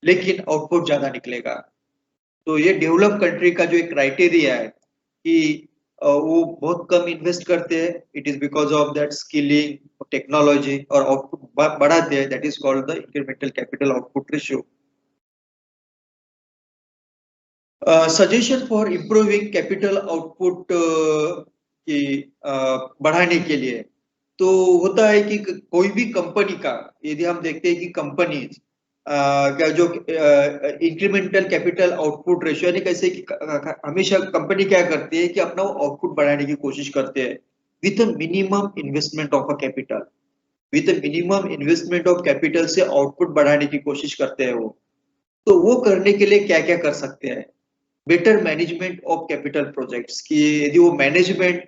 लेकिन आउटपुट ज्यादा निकलेगा। तो ये डेवलप कंट्री का जो एक क्राइटेरिया है कि वो बहुत कम इन्वेस्ट करते हैं, it is because of that skilling, technology, और आउटपुट बढ़ाते हैं, that is called the incremental capital output ratio. Suggestion for improving capital output की बढ़ाने के लिए, तो होता है कि कोई भी कंपनी का, यदि हम देखते हैं कि कंपनीज का जो इंक्रीमेंटल कैपिटल आउटपुट रेशियो, यानी कैसे कि हमेशा कंपनी क्या करती है कि अपना आउटपुट बढ़ाने की कोशिश करते हैं with minimum investment of a capital, से आउटपुट बढ़ाने की कोशिश करते हैं वो। तो वो करने के लिए क्या क्या कर सकते हैं? Better management of capital projects, की यदि वो management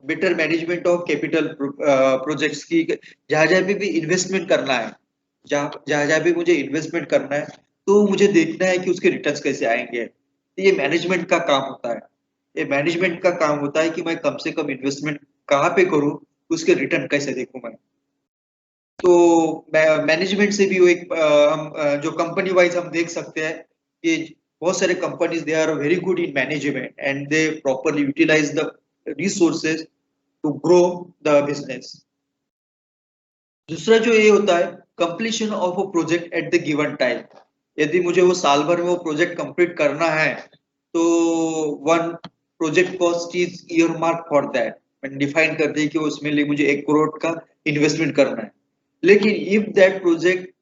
better management of capital projects की, जहां जहां पे भी इन्वेस्टमेंट करना है, जहां भी मुझे इन्वेस्टमेंट करना है, तो मुझे देखना है कि उसके रिटर्न्स कैसे आएंगे। तो ये मैनेजमेंट का काम होता है, ये मैनेजमेंट का काम होता है कि मैं कम से कम इन्वेस्टमेंट कहाँ पे करूँ, उसके रिटर्न कैसे देखूं मैं। तो मैनेजमेंट से भी वो एक हम जो कंपनी वाइज हम देख सकते हैं कि बहुत सारे companies they are very good in management and they properly utilise the resources to grow the business. दूसरा जो ये होता है completion of a project at the given time, यदि मुझे वो साल भर में वो प्रोजेक्ट कंप्लीट करना है, तो one project cost is year mark for that, मैंने डिफाइन कर दी कि उसमें लिए मुझे 1 करोड़ का इन्वेस्टमेंट करना है। लेकिन if that project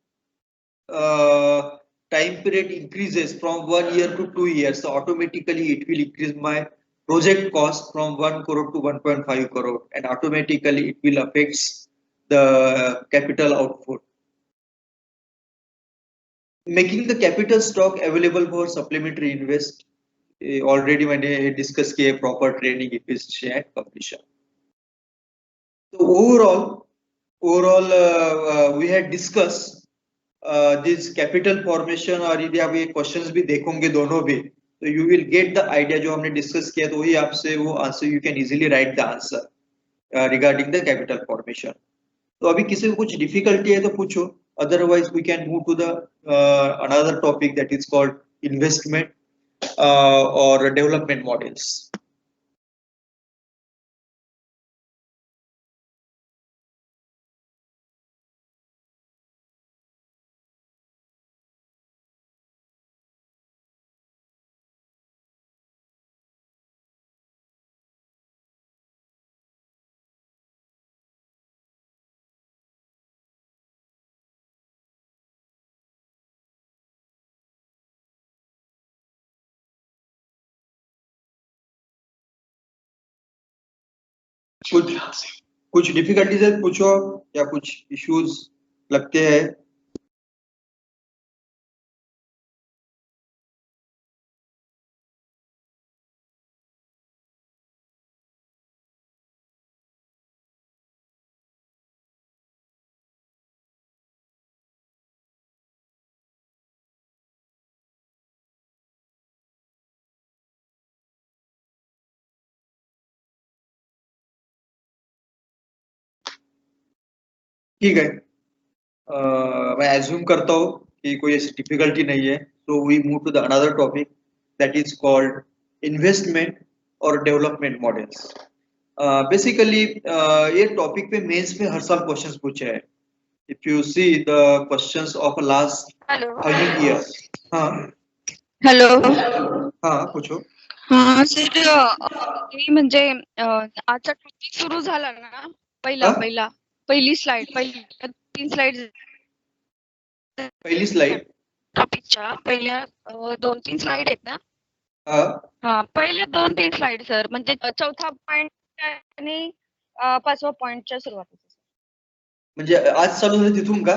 time period increases from 1 year to 2 years, so automatically it will increase my project cost from 1 crore to 1.5 crore, and automatically it will affect the capital output. Making the capital stock available for supplementary invest, already मैंने discuss किया proper training, efficiency and completion. So overall we had discussed this capital formation, और यदि आप ये questions भी देखोगे दोनों भी, तो you will get the idea जो हमने डिस्कस किया, तो वही आपसे वो answer you can easily write the answer regarding the capital formation. तो अभी किसी को कुछ डिफिकल्टी है तो पूछो, otherwise we can move to the another topic that is called investment और डेवलपमेंट मॉडल्स। कुछ डिफिकल्टीज है पूछो, या कुछ इश्यूज लगते हैं? ठीक है, मैं एज्यूम करता हूँ कि कोई ऐसी डिफिकल्टी नहीं है, तो we move to the another topic that is called investment और डेवलपमेंट मॉडल्स। बेसिकली ये टॉपिक पे मेंस में हर साल क्वेश्चंस पूछे हैं। If you see the questions of last year. हाँ हॅलो हाँ पूछो। हा सर हे म्हणजे आजचा टॉपिक सुरू झाला ना पहिला हा? पहिला पहिली स्लाइड पहिली 3 स्लाइड पहली स्लाइड टॉपिकच्या पहिल्या 2-3 स्लाइड आहेत ना हाँ हा पहिल्या 2-3 स्लाइड सर म्हणजे चौथा पॉइंट आणि 5वा पॉइंटच्या सुरुवातीचा म्हणजे आज चालू झालं तिथून का?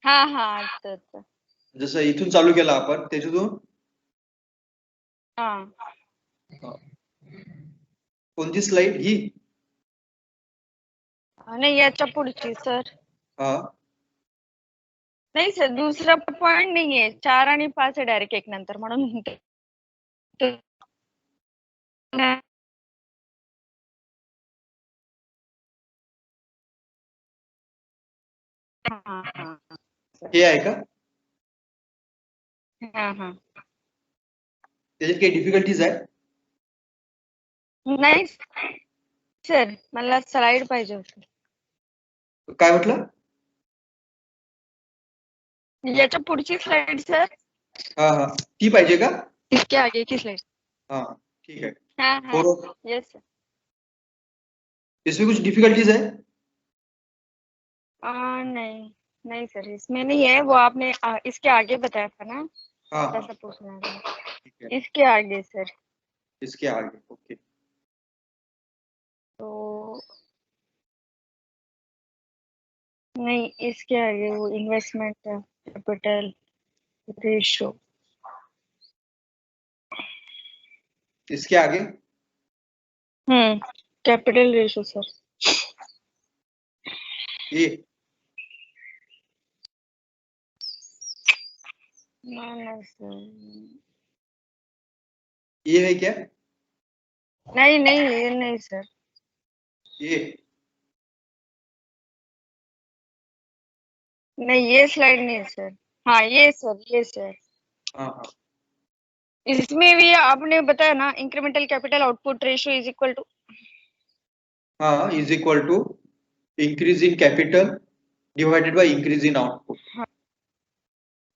हा तर जसं इथून चालू केला आपण त्याच्यातून हा कोणती स्लाइड ही? नाही याच्या पुढची सर हा नाही सर दुसरा पॉइंट नाहीये 4 आणि 5 आहे डायरेक्ट एक नंतर म्हणून म्हणते. हे आहे का? हा त्याच्यात काही डिफिकल्टीज आहे? नाही सर मला स्लाइड पाहिजे होती. काय म्हटलं? याच्या पुढची स्लाइड सर हा ती पाहिजे का? इसके आगे की स्लाइड हाँ ठीक है। हाँ और यस सर इसमें कुछ डिफिकल्टीज है? नहीं सर इसमें नहीं है वो आपने इसके आगे बताया था ना हाँ ऐसा पूछना है ठीक है, इसके आगे सर इसके आगे ओके। तो नहीं इसके आगे वो इन्वेस्टमेंट कैपिटल रेशो इसके आगे कैपिटल रेशो सर ये नहीं सर ये है क्या? नहीं ये नहीं सर ये नहीं ये स्लाइड नहीं है सर हाँ ये सर हाँ इसमें भी आपने बताया ना incremental capital output ratio is equal to हाँ is equal to increase in capital divided by increase in output.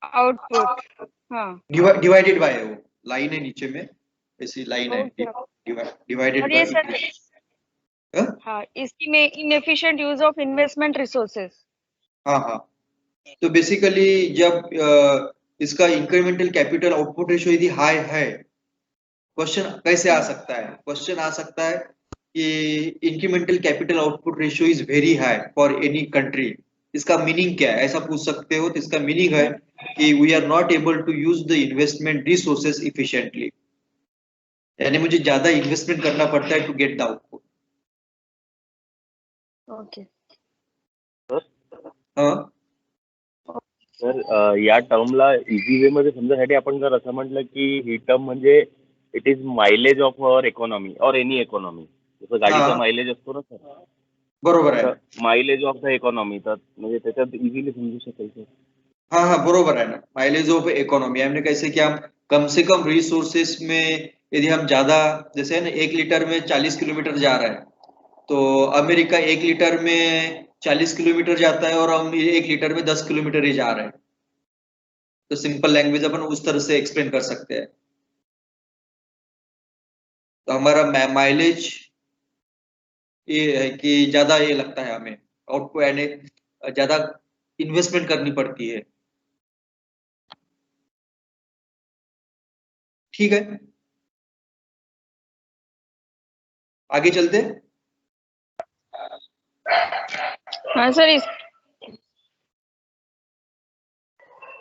Output हाँ डिवाइडेड बाय है, वो लाइन है नीचे में ऐसी लाइन है डिवाइडेड और ये सर बाय। हाँ इसकी में inefficient use of investment resources. हाँ तो बेसिकली जब इसका इंक्रीमेंटल कैपिटल आउटपुट रेशियो यदि हाई है, क्वेश्चन कैसे आ सकता है? क्वेश्चन आ सकता है कि incremental capital output ratio is very high for any country. इसका मीनिंग क्या है, ऐसा पूछ सकते हो। तो इसका मीनिंग है कि we are not able to use the investment resources efficiently, यानी मुझे ज्यादा इन्वेस्टमेंट करना पड़ता है to get the output. Okay हाँ सर या टर्मला इझी वे मध्ये समजायसाठी आपण जर असं म्हटलं की ही टर्म म्हणजे it is mileage of our economy और एनी इकॉनॉमी, जसं गाडीचा मायलेज असतो ना सर, बरोबर आहे, मायलेज ऑफ द इकॉनॉमी, तर म्हणजे त्याच्यात इझिली समजू शकेल सर। हाँ बरोबर है ना, माइलेज ऑफ इकोनॉमी। हमने कैसे कि हम कम से कम रिसोर्सेस में यदि हम ज्यादा, जैसे है ना 1 लीटर में 40 किलोमीटर जा रहा है, तो अमेरिका 1 लीटर में 40 किलोमीटर जाता है और हम 1 लीटर में 10 किलोमीटर ही जा रहे हैं। तो सिंपल लैंग्वेज अपन उस तरह से एक्सप्लेन कर सकते हैं। तो हमारा माइलेज ये है कि ज्यादा ये लगता है हमें, आउटपुट यानी ज्यादा इन्वेस्टमेंट करनी पड़ती है। ठीक है, आगे चलते। हाँ सर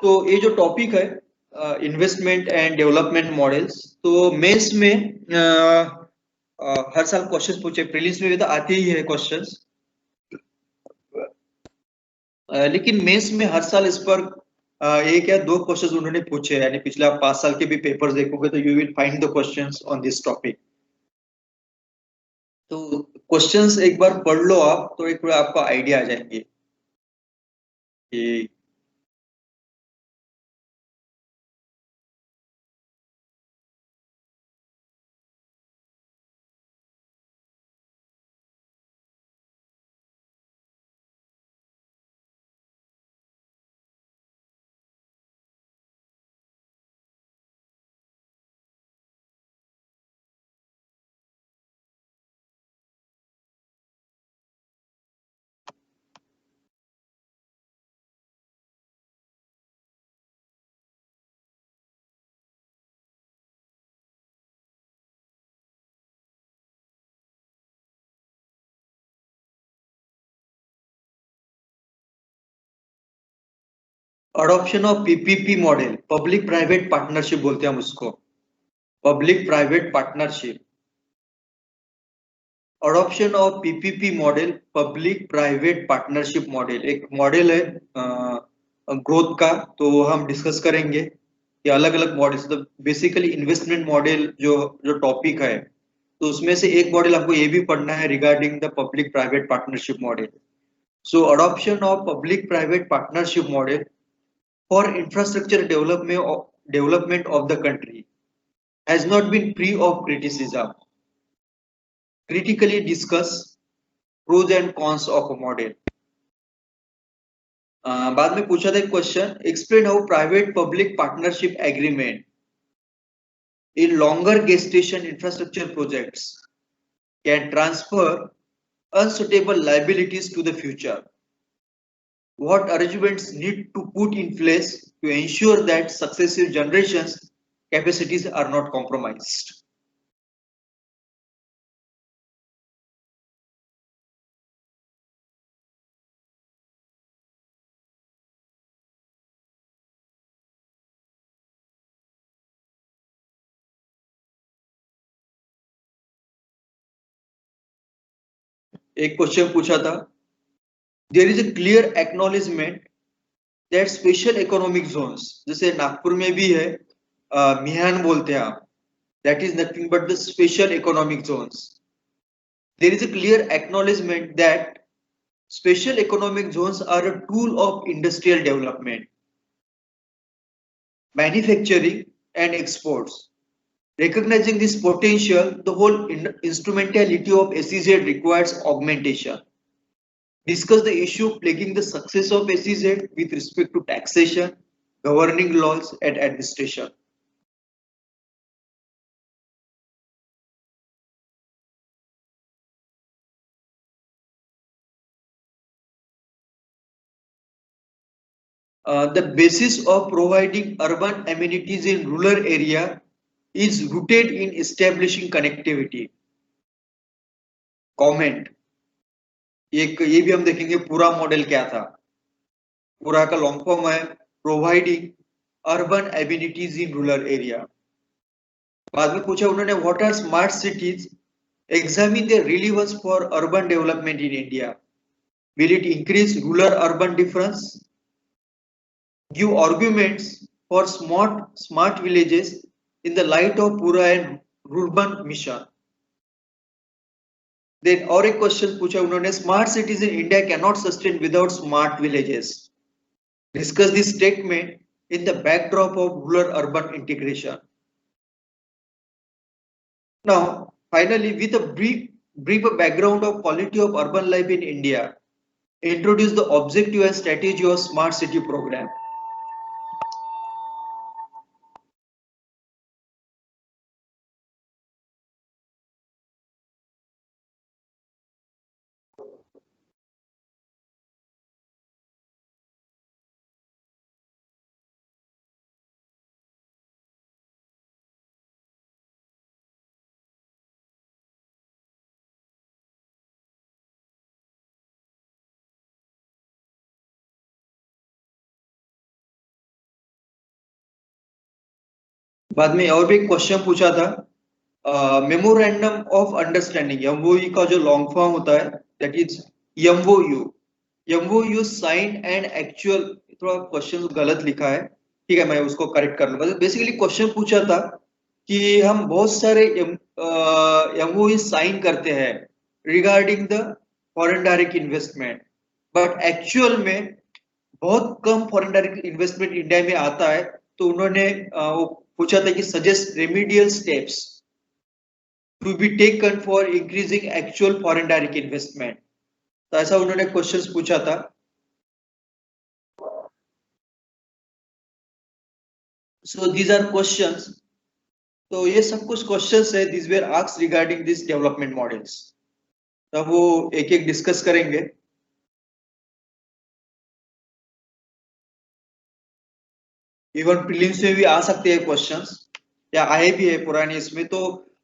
तो ये जो टॉपिक है इन्वेस्टमेंट एंड डेवलपमेंट मॉडल्स, तो मेंस में हर साल क्वेश्चंस पूछे, प्रीलिम्स में भी तो आते ही है क्वेश्चंस, लेकिन मेंस में हर साल इस पर एक या 2 क्वेश्चंस उन्होंने पूछे, यानी पिछले आप 5 साल के भी पेपर्स देखोगे तो you will find the questions on this topic. तो क्वेश्चंस एक बार पढ़ लो आप, तो एक आपको आइडिया आ जाएंगे कि adoption of PPP model, public private partnership बोलते हैं हम उसको, public private partnership. Adoption of PPP model, public private partnership model, एक मॉडल है ग्रोथ का, तो हम डिस्कस करेंगे ये अलग अलग मॉडल्स। तो बेसिकली इन्वेस्टमेंट मॉडल जो टॉपिक है, तो उसमें से एक मॉडल आपको ये भी पढ़ना है regarding the public private partnership model. So adoption of public private partnership model for infrastructure development of the country has not been free of criticism. Critically discuss pros and cons of a model. बाद में पूछा था question, explain how private public partnership agreement in longer gestation infrastructure projects can transfer unsuitable liabilities to the future. What arrangements need to put in place to ensure that successive generations' capacities are not compromised? एक question पूछा था, there is a clear acknowledgement that special economic zones, जैसे नागपुर में भी है, मिहान बोलते हैं आप, that is nothing but the special economic zones. There is a clear acknowledgement that special economic zones are a tool of industrial development, manufacturing and exports. Recognizing this potential, the whole instrumentality of SEZ requires augmentation. Discuss the issue plaguing the success of SEZ with respect to taxation, governing laws and administration. The basis of providing urban amenities in rural area is rooted in establishing connectivity. Comment. ये भी हम देखेंगे पूरा model क्या था, PURA का long form है providing urban abilities in rural area. बाद में पूछा उन्होंने what are smart cities, examine the relevance for urban development in India, will it increase rural urban difference, give arguments for smart villages in the light of PURA and rurban mission. Then और एक question पूछा उन्होंने, smart cities in India can not sustain without smart villages, discuss this statement in the backdrop of rural urban integration. Now finally with a brief background of quality of urban life in India, introduce the objective and strategy of smart city program. बाद में और भी एक question पूछा था, memorandum of understanding, MOU का जो long form होता है that is MOU sign and actual, थोड़ा क्वेश्चन गलत लिखा है, ठीक है मैं उसको करेक्ट कर लूंगा। बेसिकली क्वेश्चन पूछा था कि हम बहुत सारे एमओयू साइन करते हैं regarding the foreign direct investment, but actual में बहुत कम फॉरेन डायरेक्ट इन्वेस्टमेंट इंडिया में आता है। तो उन्होंने वो पूछा था कि suggest remedial steps to be taken for increasing actual foreign direct investment, तो ऐसा उन्होंने क्वेश्चंस पूछा था। सो दीज आर क्वेश्चंस, तो ये सब कुछ क्वेश्चंस है this were asked regarding this development models, तो वो एक एक डिस्कस करेंगे। इवन प्रीलिम्स में भी आ सकते हैं क्वेश्चंस, या आए भी है पुराने इसमें, तो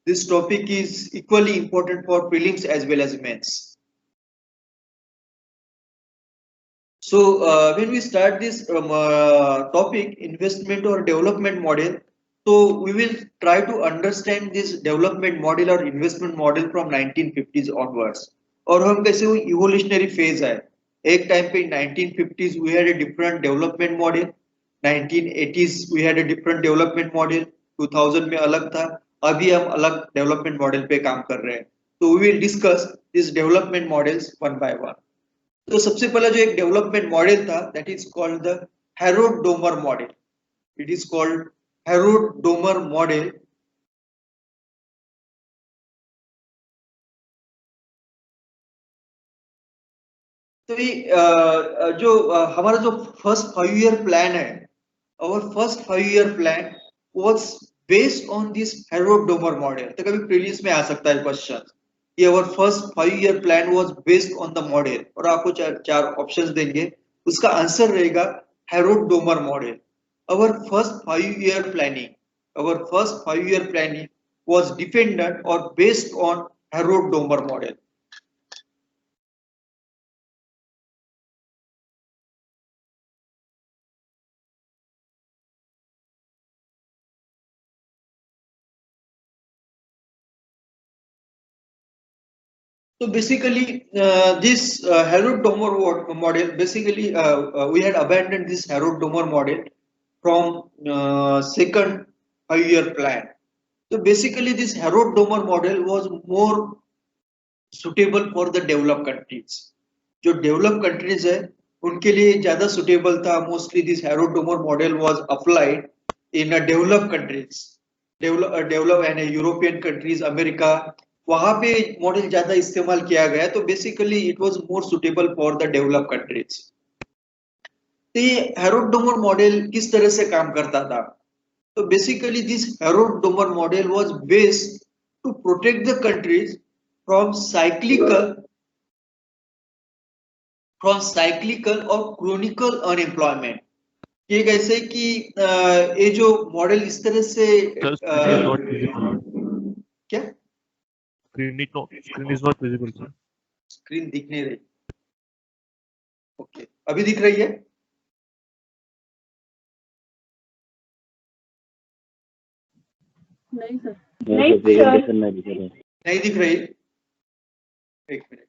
this topic is equally important for prelims as well as mains. So when we start this topic, investment or development model, so we will try to understand this development model or investment model from 1950s onwards. और हम कैसे वो evolutionary phase है. एक time पे 1950s we had a different development model, 1980s we had a different development model, 2000 में अलग था, अभी हम अलग development model पे काम कर रहे हैं. So we will discuss these development models one by one. तो सबसे पहला जो एक डेवलपमेंट मॉडल था, that is called the Harold Domar model. It is called Harold Domar model. तो ये जो हमारा जो फर्स्ट 5 ईयर प्लान है, our first 5 year plan was based on this Harold Domar model. तो कभी प्रीलिम्स में आ सकता है question, our first 5 year plan was based on the model, और आपको चार ऑप्शंस देंगे, उसका आंसर रहेगा Harold Domar model. Our first 5 year planning was dependent or based on Harold Domar model. So basically, this Harold Domar model, basically we had abandoned this Harold Domar model from second 5 year plan. So basically, this Harold Domar model was more suitable for the developed countries. जो developed countries है उनके लिए ज्यादा suitable था. Mostly this Harold Domar model was applied in a developed countries, developed and European countries, America, वहां पे model ज्यादा इस्तेमाल किया गया. तो basically it was more suitable for the developed countries. तो ये हैरोल्ड डोमर मॉडल किस तरह से काम करता था? तो basically this Harold Domar model was based to protect the countries from cyclical और क्रोनिकल अनएम्प्लॉयमेंट. ये कैसे कि ये जो मॉडल इस तरह से क्या Screen is not visible, sir. Screen दिख नहीं रही. ओके, अभी दिख रही है? नहीं सर. नहीं दिख रही. एक मिनट.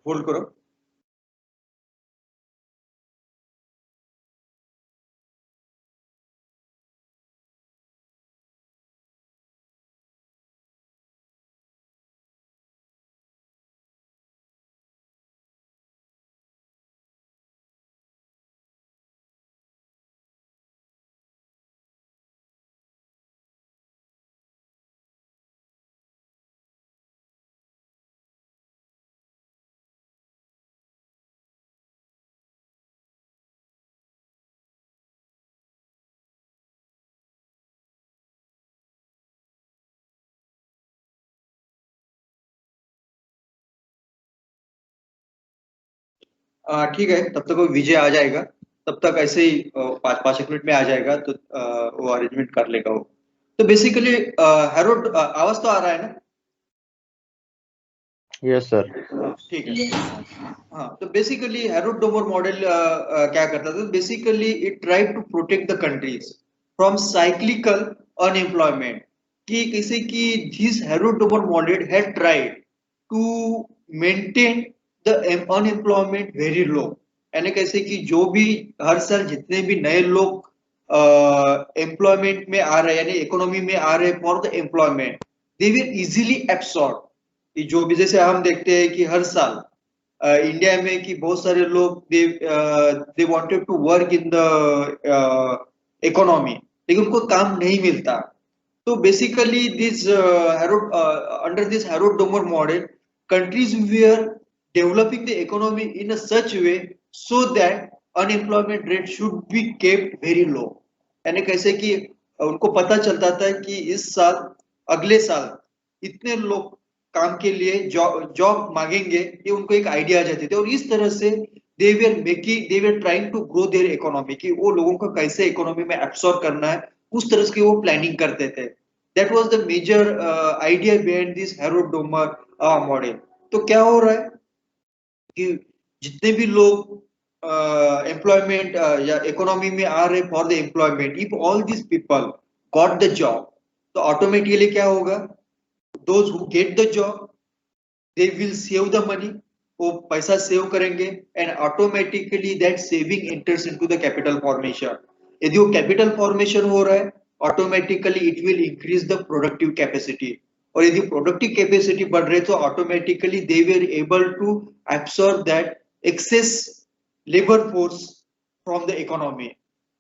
होल्ड करो. ठीक है, तब तक वो विजय आ जाएगा. तब तक ऐसे ही 5 मिनट में आ जाएगा. तो वो अरेंजमेंट कर लेगा वो. तो बेसिकली हैरोल्ड, आवाज तो आ रहा है ना? Yes sir. ठीक है. हाँ, तो बेसिकली हैरोल्ड डोमर मॉडल क्या करता था? Basically it tried to protect the countries from cyclical unemployment. कि कैसे कि this Harold Domar model had tried to maintain the unemployment very low. यानी कैसे कि जो भी हर साल जितने भी नए लोग एम्प्लॉयमेंट में आ रहे हैं, यानी इकोनॉमी में आ रहे हैं for the employment, they will easily absorb. जो भी जैसे हम देखते हैं कि हर साल इंडिया में कि बहुत सारे लोग they wanted to work in the economy, लेकिन उनको काम नहीं मिलता. तो basically this under this Harold Domar model, countries were developing the economy in a such way so that unemployment rate should be kept very low. यानी कैसे कि उनको पता चलता था कि इस साल, अगले साल इतने लोग काम के लिए जॉब मांगेंगे, ये उनको एक आइडिया आ जाती थी. और इस तरह से they were trying to grow their economy, कि वो लोगों को कैसे इकोनॉमी में एब्सॉर्ब करना है, उस तरह की वो प्लानिंग करते थे. That was the major idea behind this Harold Domar model. तो क्या हो रहा है कि जितने भी लोग एम्प्लॉयमेंट या इकोनॉमी में आ रहे for the employment, if all this people got the job, तो ऑटोमेटिकली क्या होगा, those who get the job they will save the money, वो पैसा सेव करेंगे, and automatically that saving enters into the capital formation. यदि वो capital formation हो रहा है, automatically it will increase the productive capacity, और यदि प्रोडक्टिव कैपेसिटी बढ़ रही है तो automatically they were able to absorb that access labour force from the economy.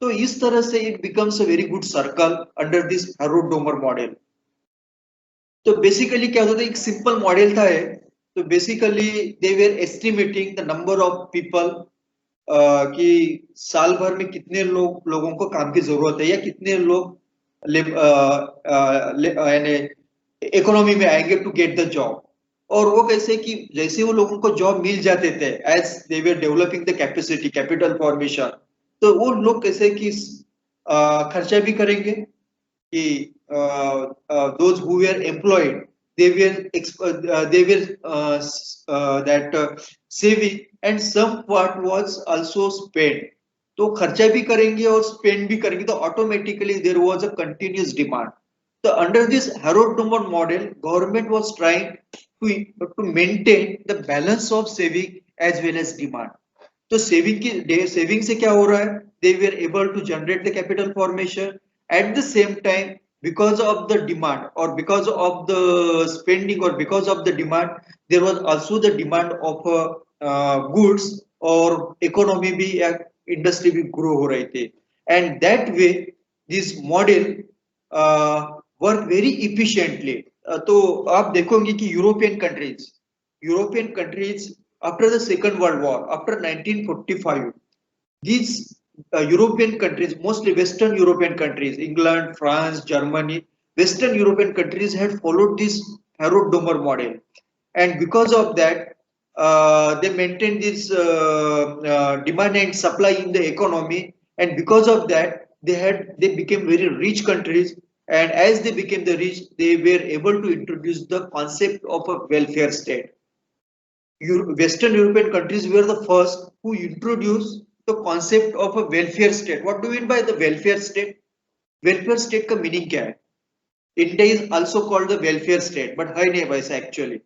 तो इस तरह से it becomes a very good circle under this Harold Domar model. तो बेसिकली क्या होता था, एक सिंपल मॉडल था है, तो basically they were estimating the number of people कि साल भर में कितने लोगों को काम की जरूरत है, या कितने लोग इकोनॉमी में आएंगे टू गेट द जॉब। और वो कैसे कि जैसे वो लोगों को जॉब मिल जाते थे, as they were developing the capacity capital formation, तो वो लोग कैसे कि खर्चा भी करेंगे कि those who were employed, they were saving, and some part was also spent। तो खर्चा भी करेंगे और स्पेंड भी करेंगे, तो automatically there was a continuous demand. तो under this Harold Domar model, government was trying to maintain the balance of saving as well as demand. तो सेविंग से क्या हो रहा है, they were able to generate the capital formation, at the same time because of the demand or because of the spending or because of the demand, there was also the demand of goods, और economy भी industry भी grow हो रहे थे, and that way this model work very efficiently। तो आप देखोगे कि European countries after the second world war, after 1945, these European countries, mostly Western European countries, England, France, Germany, Western European countries had followed this Herod Domer model, and because of that, they maintained this demand and supply in the economy, and because of that, they became very rich countries, and as they became the rich, they were able to introduce the concept of a welfare state। Western European countries were the first who introduced the concept of a welfare state। What do you mean by the welfare state? Welfare state का meaning क्या है? India is also called the welfare state, but है नहीं वैसा actually।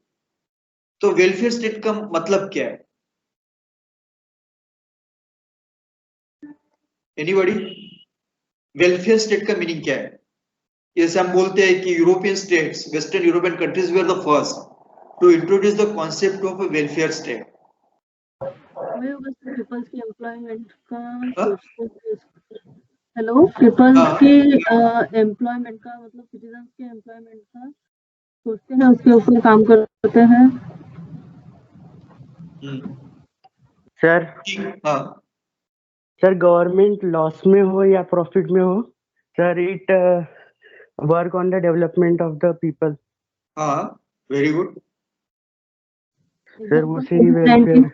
तो welfare state का मतलब क्या है? Anybody? Welfare state का meaning क्या है? जैसे हम बोलते हैं कि European states, western European countries were the first to introduce the concept of a welfare state. Peoples की एम्प्लॉयमेंट का हेलो पीपल्स की एम्प्लॉयमेंट का मतलब सिटीजन्स के एम्प्लॉयमेंट का सोचते हैं, उसके ऊपर काम करते हैं। सर हाँ सर, गवर्नमेंट लॉस में हो या प्रॉफिट में हो sir, it work on the development of the people. हाँ, वेरी गुड सर, वो से ही वेलफेयर।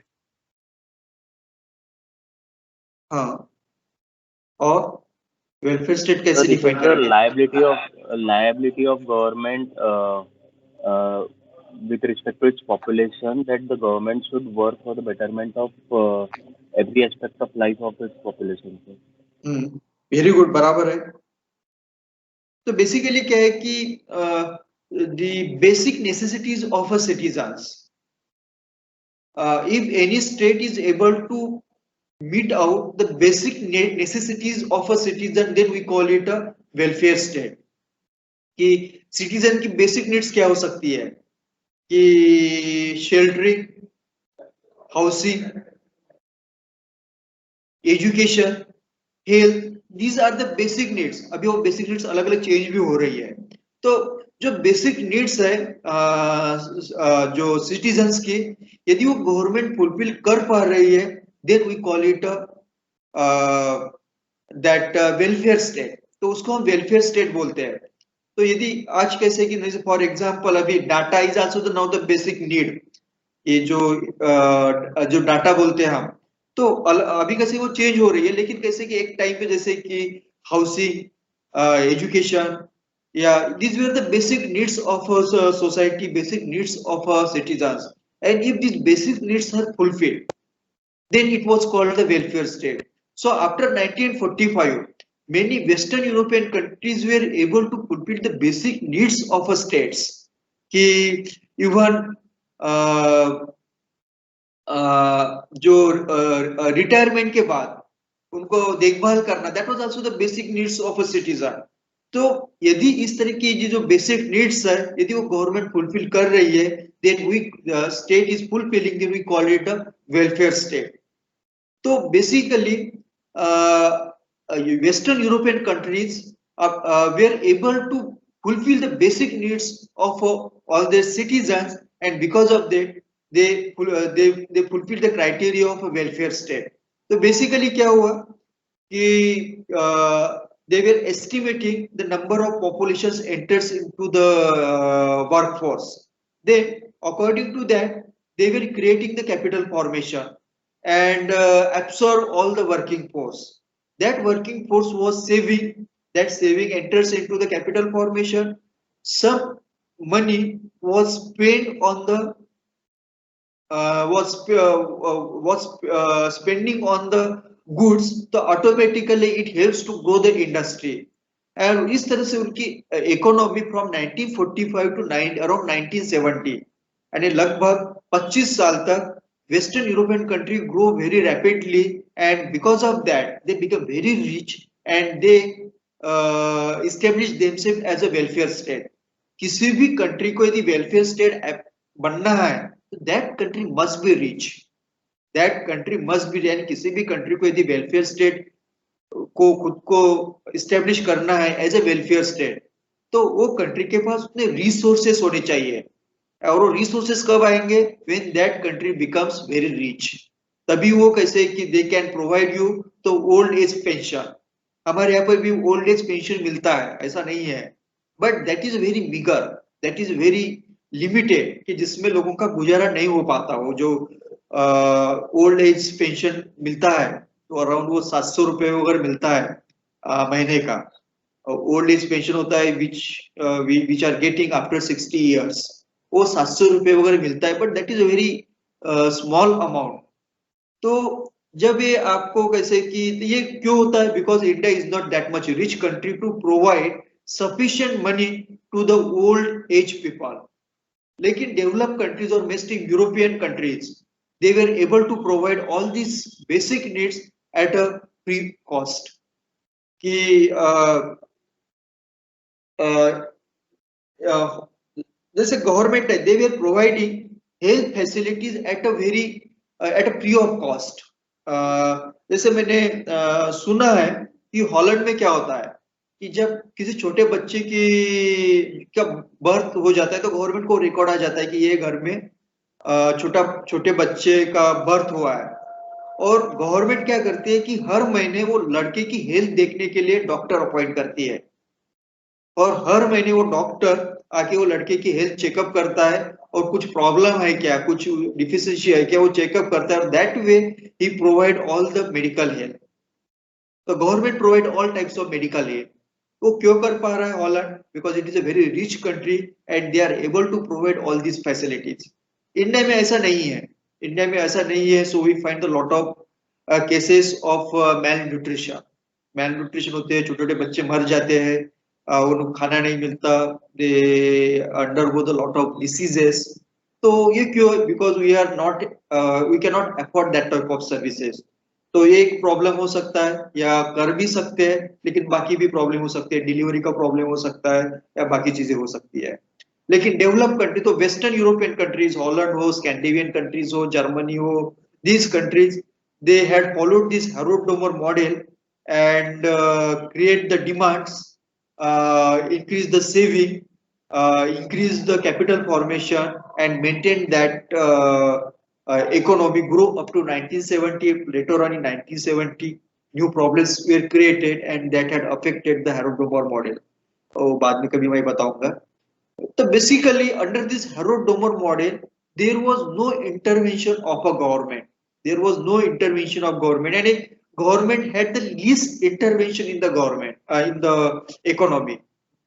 हाँ, और वेलफेयर स्टेट कैसे डिफाइन करेंगे? liability of government with respect to its population, that the government should work for the betterment of every aspect of life of its population। Very good, बराबर है। तो basically क्या है कि the basic necessities of a citizens, if any state is able to meet out the basic necessities of a citizen, then we call it a welfare state। कि citizen की basic needs क्या हो सकती है कि sheltering, housing, education, health, these are the basic needs. अभी वो basic needs अलग अलग चेंज भी हो रही है। तो जो बेसिक नीड्स है जो सिटीजन्स की, यदि वो गवर्नमेंट फुलफिल कर पा रही है, then we call it that welfare state. तो उसको हम वेलफेयर स्टेट बोलते हैं। तो यदि आज कैसे कि फॉर एग्जांपल अभी data is also the now the basic need, ये जो डाटा बोलते हैं हम, तो अभी कैसे वो चेंज हो रही है, लेकिन कैसे कि एक टाइम पे जैसे कि housing, education, Yeah, these were the basic needs of a society, basic needs of our citizens. And if these basic needs are fulfilled, then it was called the welfare state. So after 1945, many Western European countries were able to fulfill the basic needs of a states. कि even जो retirement के बाद उनको देखभाल करना, that was also the basic needs of a citizen. तो यदि इस तरह की जो बेसिक नीड्स है यदि वो गवर्नमेंट फुलफिल कर रही है, then we state is fulfilling, then we call it a welfare state. तो basically western European countries were able to fulfill the basic needs of all their citizens, and because of that they fulfill the criteria of a welfare state. तो basically क्या हुआ कि they were estimating the number of populations enters into the workforce. Then according to that they were creating the capital formation and absorb all the working force. That working force was saving. That saving enters into the capital formation. Some money was spent on the spending on the goods, so automatically it helps to grow the industry. And इस तरह से उनकी economy from 1945 to around 1970 यानी लगभग 25 साल तक western European country grow very rapidly, and because of that they become very rich and they establish themselves as a welfare state. किसी भी कंट्री को यदि वेलफेयर स्टेट बनना है, that country must be rich. That country must be, यानी किसी भी country को यदि वेलफेयर स्टेट को खुद को इस्टेब्लिश करना है एज ए वेलफेयर स्टेट, तो वो कंट्री के पास उतने रिसोर्सेस होने चाहिए. और वो रिसोर्सेस कब आएंगे? when that country becomes very rich. तभी वो कैसे कि they can provide you तो ओल्ड एज पेंशन. हमारे यहाँ पर भी ओल्ड एज पेंशन मिलता है, ऐसा नहीं है, but that is very meagre, that is very limited, कि जिसमें लोगों का गुजारा नहीं हो पाता. वो जो ओल्ड एज पेंशन मिलता है तो अराउंड वो 700 रुपए वगैरह मिलता है महीने का. ओल्ड एज पेंशन होता है which are getting after 60 years, वो 700 रुपए वगैरह मिलता है, but that is a very small amount. तो जब ये आपको कैसे कि ये क्यों होता है? Because India is not that much rich country to provide sufficient money to the old age people. लेकिन डेवलप्ड कंट्रीज और mostly European countries, they were able to provide all these basic needs at a free cost. कि जैसे government है, they were providing health facilities at a free of cost. जैसे मैंने सुना है कि हॉलैंड में क्या होता है कि जब किसी छोटे बच्चे का बर्थ हो जाता है तो गवर्नमेंट को रिकॉर्ड आ जाता है कि ये घर में छोटे बच्चे का बर्थ हुआ है, और गवर्नमेंट क्या करती है कि हर महीने वो लड़के की हेल्थ देखने के लिए डॉक्टर अपॉइंट करती है, और हर महीने वो डॉक्टर आके वो लड़के की हेल्थ चेकअप करता है, और कुछ प्रॉब्लम है क्या, कुछ डिफिशिएंसी है क्या, वो चेकअप करता है, और दैट वे ही provide all the medical health. तो government provide all types of medical health. वो क्यों कर पा रहा है Holland? Because it is a very rich country and they are able to provide all this facilities. India में ऐसा नहीं है, इंडिया में ऐसा नहीं है. So we find the lot of cases of malnutrition होते हैं, छोटे छोटे बच्चे मर जाते हैं, उनको खाना नहीं मिलता, they undergo the lot of diseases. तो ये क्यों? Because we can not afford that type of services. तो ये एक प्रॉब्लम हो सकता है, या कर भी सकते हैं, लेकिन बाकी भी प्रॉब्लम हो सकते हैं, डिलीवरी का प्रॉब्लम हो सकता है, या बाकी चीजें हो सकती है. लेकिन डेवलप कंट्री तो वेस्टर्न यूरोपियन कंट्रीज, हॉलैंड हो, स्कैंडिनेवियन कंट्रीज हो, जर्मनी हो, these countries they had followed this Harrod-Domar model and create the demands, increase the saving, increase the capital formation, and maintain that economy grow up to 1970. Later on in 1970 new problems were created and that had affected the Harrod-Domar model. बाद में कभी मैं बताऊंगा. So basically under this Harrod-Domar model there was no intervention of a government. There was no intervention of government, and government had the least intervention in the government in the economy.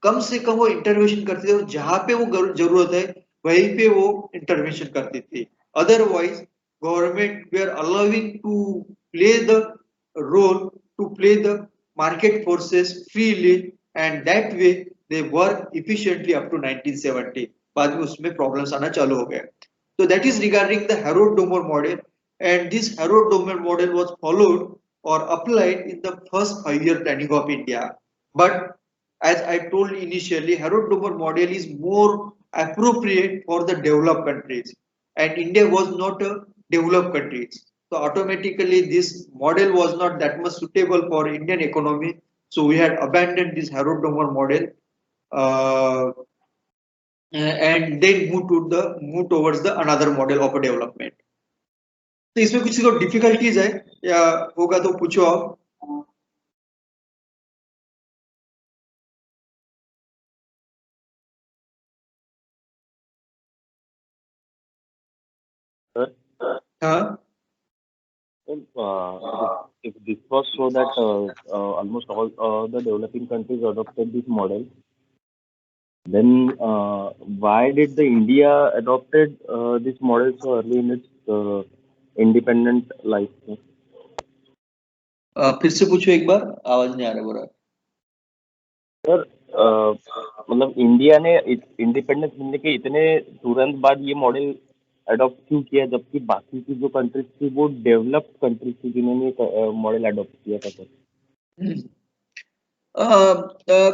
कम से कम वो intervention करते थे और जहां पे वो जरूरत है वहीं पे वो इंटरवेंशन करते थे. अदरवाइज गवर्नमेंट वे are allowing to play the role, to play the market forces freely, and that way they work efficiently up to 1970. बाद में उसमें प्रॉब्लम्स आना चालू हो गए. So that is regarding the Harrod-Domar model, and this Harrod-Domar model was followed or applied in the first 5-year planning of India. But as I told initially, Harrod-Domar model is more appropriate for the developed countries, and India was not a developed country. So automatically this model was not that much suitable for Indian economy. So we had abandoned this Harrod-Domar model and then move towards the another model of a development. तो इसमें कुछ तो difficulties है या होगा तो पूछो आप. हाँ. If this was so that almost all the developing countries adopted this model, then why did the India adopted this model so early in its independent life? फिर से पूछो एक बार, आवाज नहीं आ रहा बोला. सर मतलब इंडिया ने इंडिपेंडेंस मिलने के इतने तुरंत बाद ये मॉडल अडॉप्ट क्यों किया, जबकि बाकी की जो कंट्रीज थी वो डेवलप्ड कंट्रीज थी जिन्होंने मॉडल अडॉप्ट किया था सर?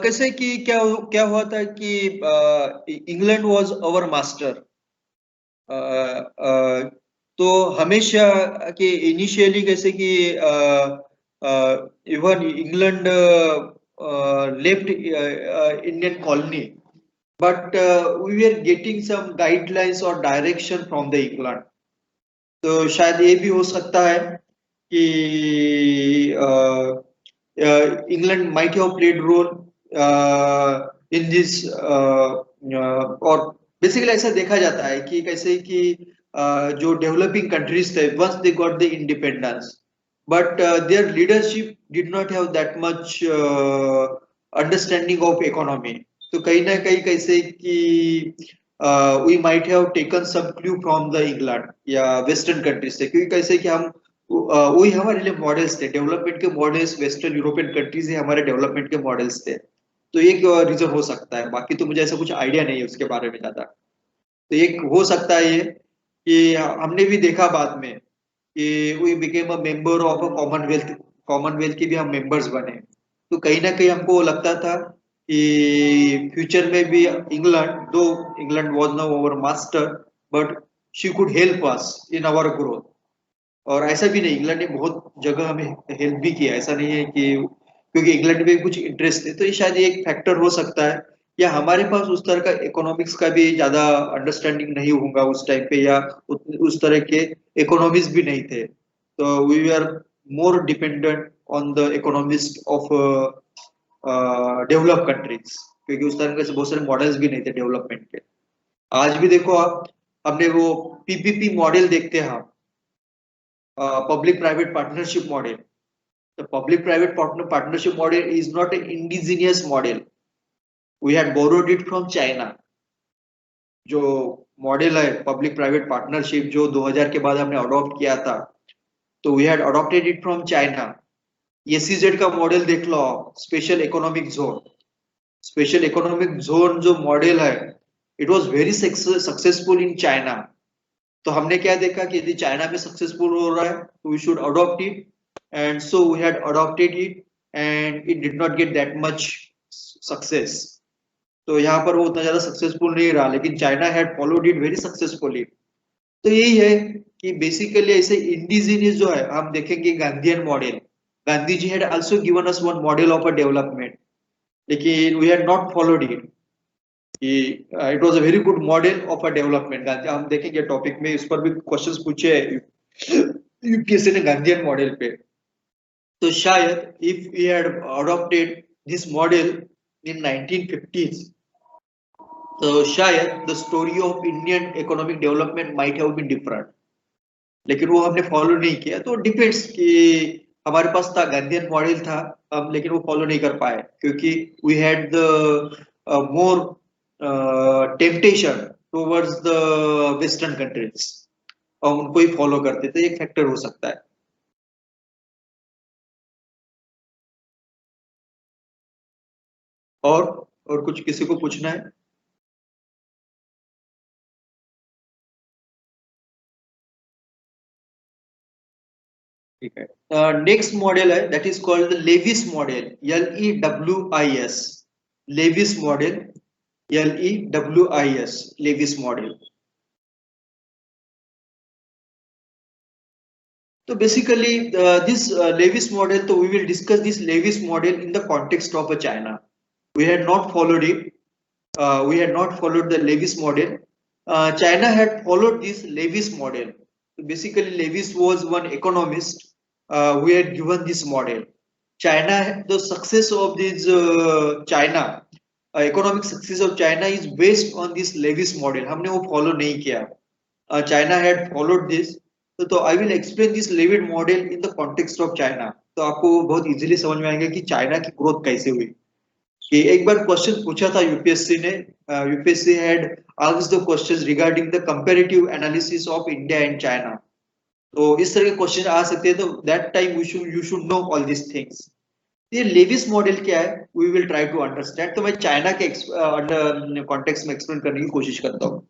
कैसे कि क्या हुआ था कि इंग्लैंड वाज आवर मास्टर. तो हमेशा कि इनिशियली कैसे कि even England left Indian colony, but we were getting some guidelines or direction from the England. तो शायद ये भी हो सकता है कि England might have played role in this और बेसिकली ऐसा देखा जाता है कि कैसे कि जो डेवलपिंग कंट्रीज थे once they got the independence, but their leadership did not have that much understanding of economy. तो कहीं ना कहीं कैसे कि we might have taken some clue from the England या वेस्टर्न कंट्रीज से, क्योंकि कैसे कि हम वही हमारे लिए मॉडल्स थे, डेवलपमेंट के मॉडल्स वेस्टर्न यूरोपियन कंट्रीज ही हमारे डेवलपमेंट के मॉडल्स थे. तो एक रीजन हो सकता है, बाकी तो मुझे ऐसा कुछ आइडिया नहीं है उसके बारे में ज्यादा. तो एक हो सकता है ये कि हमने भी देखा बाद में कि we became a member of a Commonwealth के भी हम मेंबर्स बने. तो कहीं ना कहीं हमको लगता था कि फ्यूचर में भी England was now our master, but she could help us in our growth. और ऐसा भी नहीं, इंग्लैंड ने बहुत जगह हमें हेल्प भी किया, ऐसा नहीं है कि क्योंकि इंग्लैंड में कुछ इंटरेस्ट थे. तो ये शायद एक फैक्टर हो सकता है, या हमारे पास उस तरह का इकोनॉमिक्स का भी ज्यादा अंडरस्टैंडिंग नहीं होगा उस टाइम पे, या उस तरह के इकोनॉमिक्स भी नहीं थे. तो we are more dependent on the economist of develop countries, क्योंकि उस तरह के बहुत सारे मॉडल्स भी नहीं थे डेवलपमेंट के. आज भी देखो आप, हमने वो पीपीपी मॉडल देखते हैं हम, public private partnership model. The public private partnership model is not an indigenous model. We had borrowed it from China. जो मॉडल है पब्लिक प्राइवेट पार्टनरशिप जो 2000 के बाद हमने अडॉप्ट किया था, तो we had adopted it from China. SEZ का मॉडल देख लो, special economic zone. Special economic zone जो मॉडल है, it was very successful in China. तो हमने क्या देखा कि यदि चाइना में सक्सेसफुल हो रहा है तो we should adopt it, and so we had adopted it and it did not get that much success. तो यहाँ पर वो उतना ज्यादा सक्सेसफुल नहीं रहा, लेकिन China had followed it very successfully. तो यही है कि बेसिकली ऐसे इंडिजिनियस जो है, हम देखेंगे Gandhian model, Gandhi ji had also given us one model of a development, लेकिन we had not followed it. It was a very good model of a development. हम देखेंगे टॉपिक में, इस पर भी क्वेश्चंस पूछे यूपीएससी ने गांधीयन मॉडल पे. तो शायद if we had adopted this model in 1950s, तो शायद the story of Indian economic development might have been different. लेकिन वो हमने फॉलो नहीं किया. तो डिपेंड्स कि हमारे पास था गांधीयन मॉडल था, हम लेकिन वो फॉलो नहीं कर पाए, क्योंकि we had the more temptation towards the western countries और उनको ही फॉलो करते थे, एक फैक्टर हो सकता है। और कुछ किसी को पूछना है? ठीक है, नेक्स्ट मॉडल है that is called the Lewis model, LEWIS, Lewis model, LEWIS, Lewis model. So basically this Lewis model, so we will discuss this Lewis model in the context of a China. We had not followed it. We had not followed the Lewis model. China had followed this Lewis model. So basically Lewis was one economist who had given this model. China, the success of this China, economic success of China is based on this Lewis model. हमने वो follow नहीं किया. China had followed this. तो I will explain this Lewis model in the context of China. तो आपको बहुत easily समझ में आएगा कि चाइना की ग्रोथ कैसे हुई। कि एक बार क्वेश्चन पूछा था यूपीएससी ने, UPSC had asked the questions regarding the comparative analysis of India and China. तो इस तरह के क्वेश्चन आ सकते हैं, तो that time you should know all these things. ये लेविस मॉडल क्या है, we will try to understand. तो मैं चाइना के कॉन्टेक्स्ट में एक्सप्लेन करने की कोशिश करता हूँ।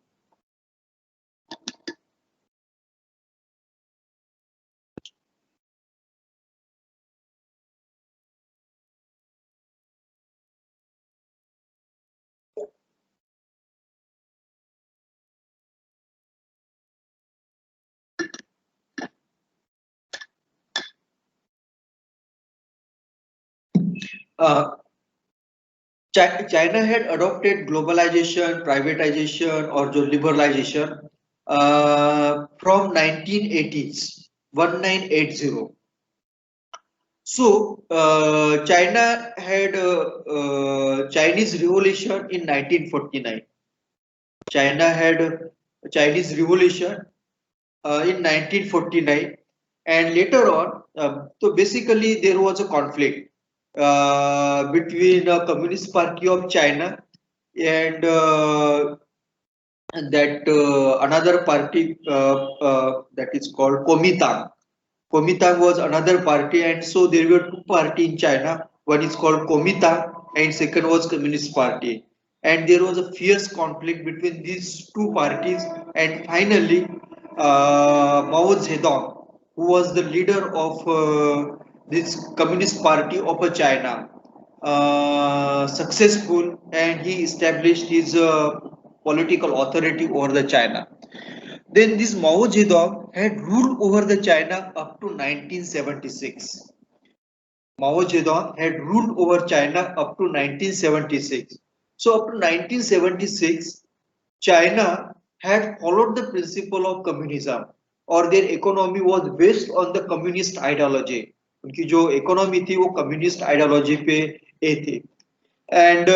China had adopted globalization, privatization or जो liberalization from 1980s, 1980. So China had Chinese Revolution in 1949. China had Chinese Revolution in 1949, and later on, so basically there was a conflict between the Communist Party of China and that another party that is called Kuomintang. Kuomintang was another party, and so there were two parties in China. One is called Kuomintang, and second was Communist Party. And there was a fierce conflict between these two parties, and finally Mao Zedong, who was the leader of this Communist Party of China, successful, and he established his political authority over the China. Then this Mao Zedong had ruled over the China up to 1976. Mao Zedong had ruled over China up to 1976. So up to 1976, China had followed the principle of communism, और their economy was based on the communist ideology. उनकी जो economy थी वो communist ideology पे थी. And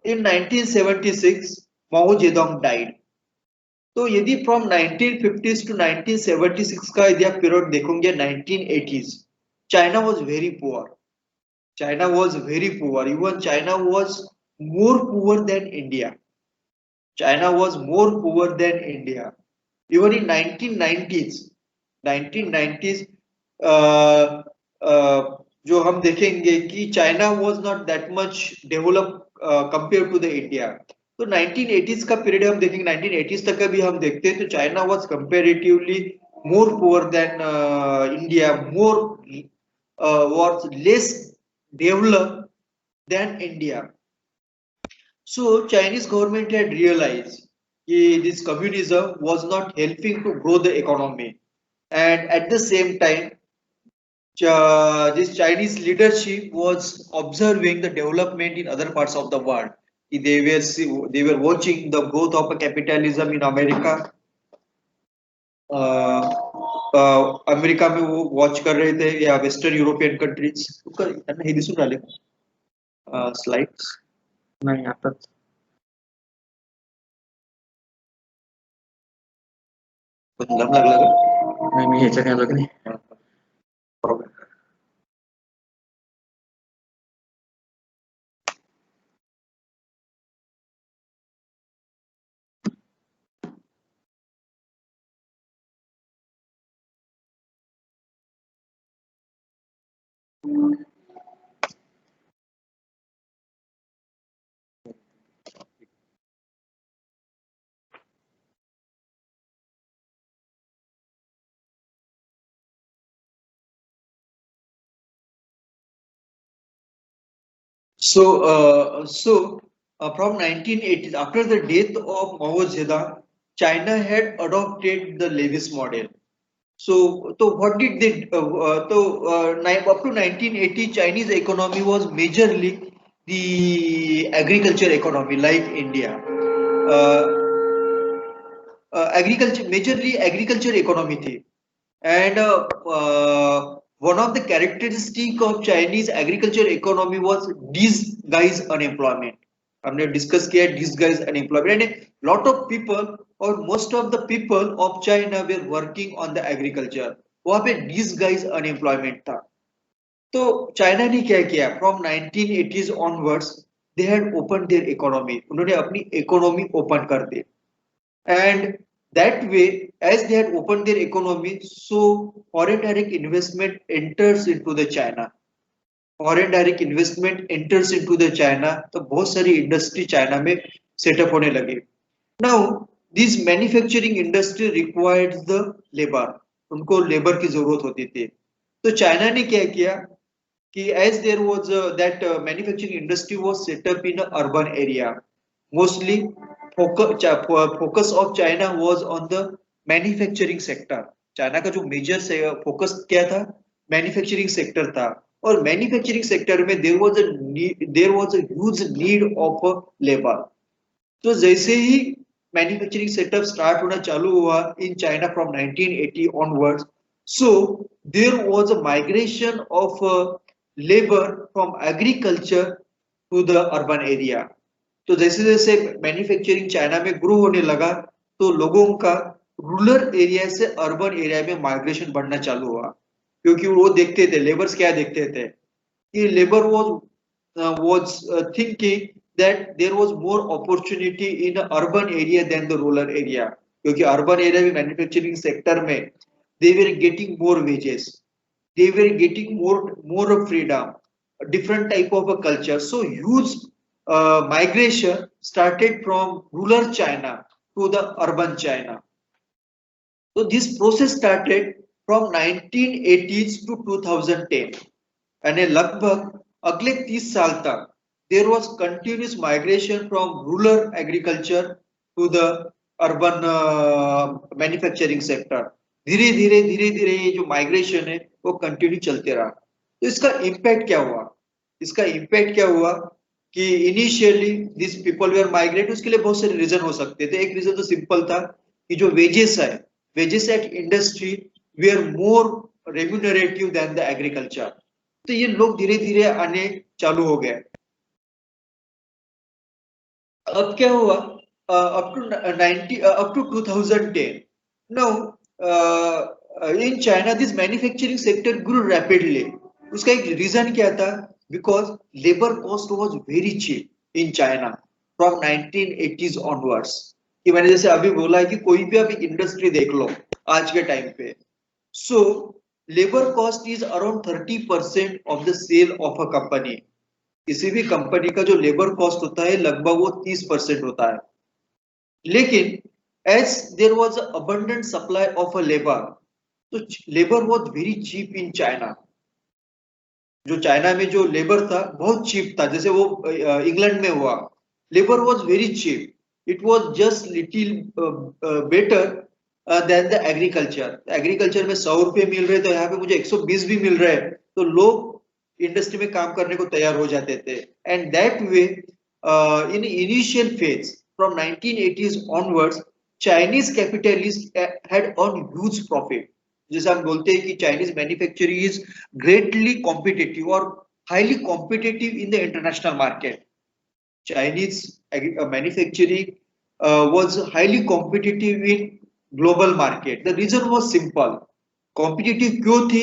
in 1976, Mao Zedong died. तो यदि from 1950s to 1976 का यदि आप पीरियड देखोगे 1980s, China was very poor. China was very poor. Even China was more poor than India. China was more poor than India. Even in 1990s, जो हम देखेंगे कि China was not that much developed compared to the India. तो 1980s का period हम देखेंगे, 1980s तक का भी हम देखते हैं तो China was comparatively more poor than India, was less developed than India. So Chinese government had realized that this communism was not helping to grow the economy, and at the same time this Chinese leadership was observing the development in other parts of the world. They were watching the growth of capitalism in America. America में वो watch कर रहे थे, या western European countries. हे दिसून राहिले slides नाही आता लागला नाही, मी ह्याच्यात आलो की नाही problem. From 1980s, after the death of Mao Zedong, China had adopted the Lewis model. So what did they? Up to 1980, Chinese economy was majorly the agriculture economy, like India. Majorly agriculture economy थी. And one of the characteristic of Chinese agriculture economy was disguised unemployment. हमने discuss किया disguised unemployment. And a lot of people or most of the people of China were working on the agriculture. वहाँ पे disguised unemployment था. तो China ने क्या किया? From 1980s onwards, they had opened their economy. उन्होंने अपनी economy open कर दी. And that way, as they had opened their economy, so foreign direct investment enters into the China. Foreign direct investment enters into the China. तो बहुत सारी industry China में setup होने लगे. Now, this manufacturing industry requires the labor. उनको labor की जरूरत होती थी. तो China ने क्या किया कि as there was that manufacturing industry was set up in an urban area. Mostly focus of China was on the manufacturing sector. China का जो मेजर फोकस क्या था? मैन्युफैक्चरिंग सेक्टर था. और मैन्युफैक्चरिंग सेक्टर में there was a huge need of labor. तो जैसे ही manufacturing setup start होना चालू हुआ in China from 1980 onwards, so there was a migration of labor from agriculture to the urban area. तो जैसे जैसे मैन्युफैक्चरिंग चाइना में ग्रो होने लगा तो लोगों का रूरल एरिया से अर्बन एरिया में माइग्रेशन बढ़ना चालू हुआ, क्योंकि वो देखते थे लेबर्स क्या देखते थे कि labour was thinking that there was more opportunity in urban area than the rural area, क्योंकि अर्बन एरिया में मैन्युफैक्चरिंग सेक्टर में they were getting more wages, they were getting more freedom, different type of a culture. So huge migration started from rural China to the urban China. So this process started from 1980s to 2010, and लगभग अगले 30 साल तक there was continuous migration from rural agriculture to the urban manufacturing sector. धीरे धीरे ये जो migration है वो कंटिन्यू चलते रहा. तो इसका इम्पैक्ट क्या हुआ? इसका इम्पैक्ट क्या हुआ कि initially this people were migrate. उसके लिए बहुत सारे रीजन हो सकते थे. एक रीजन तो सिंपल था कि जो wages at industry were more remunerative than the agriculture. तो ये लोग धीरे धीरे आने चालू हो गए. अब क्या हुआ? up to 2010. Now in China this manufacturing sector grew rapidly. उसका एक रीजन क्या था? Because labor cost was very cheap in China from 1980s onwards. कि मैंने जैसे अभी बोला है कि कोई भी अभी इंडस्ट्री देख लो आज के टाइम पे, so labor cost is around 30% of the sale of a company. किसी भी कंपनी का जो लेबर कॉस्ट होता है लगभग वो 30% होता है. लेकिन as there was abundant supply of a labor, तो labor was very cheap in China. जो चाइना में जो लेबर था बहुत चीप था. जैसे वो इंग्लैंड में हुआ, labour was very cheap. It was just little better than the agriculture. Agriculture में 100 रुपए मिल रहे तो यहाँ पे मुझे 120 भी मिल रहे हैं, तो लोग इंडस्ट्री में काम करने को तैयार हो जाते थे. And that way in initial phase from 1980s onwards, Chinese capitalist had earn huge profit. जैसे हम बोलते हैं कि Chinese manufacturing is greatly competitive और highly competitive in the international market. Chinese manufacturing was highly competitive in global market. The reason was simple. Competitive क्यों थी?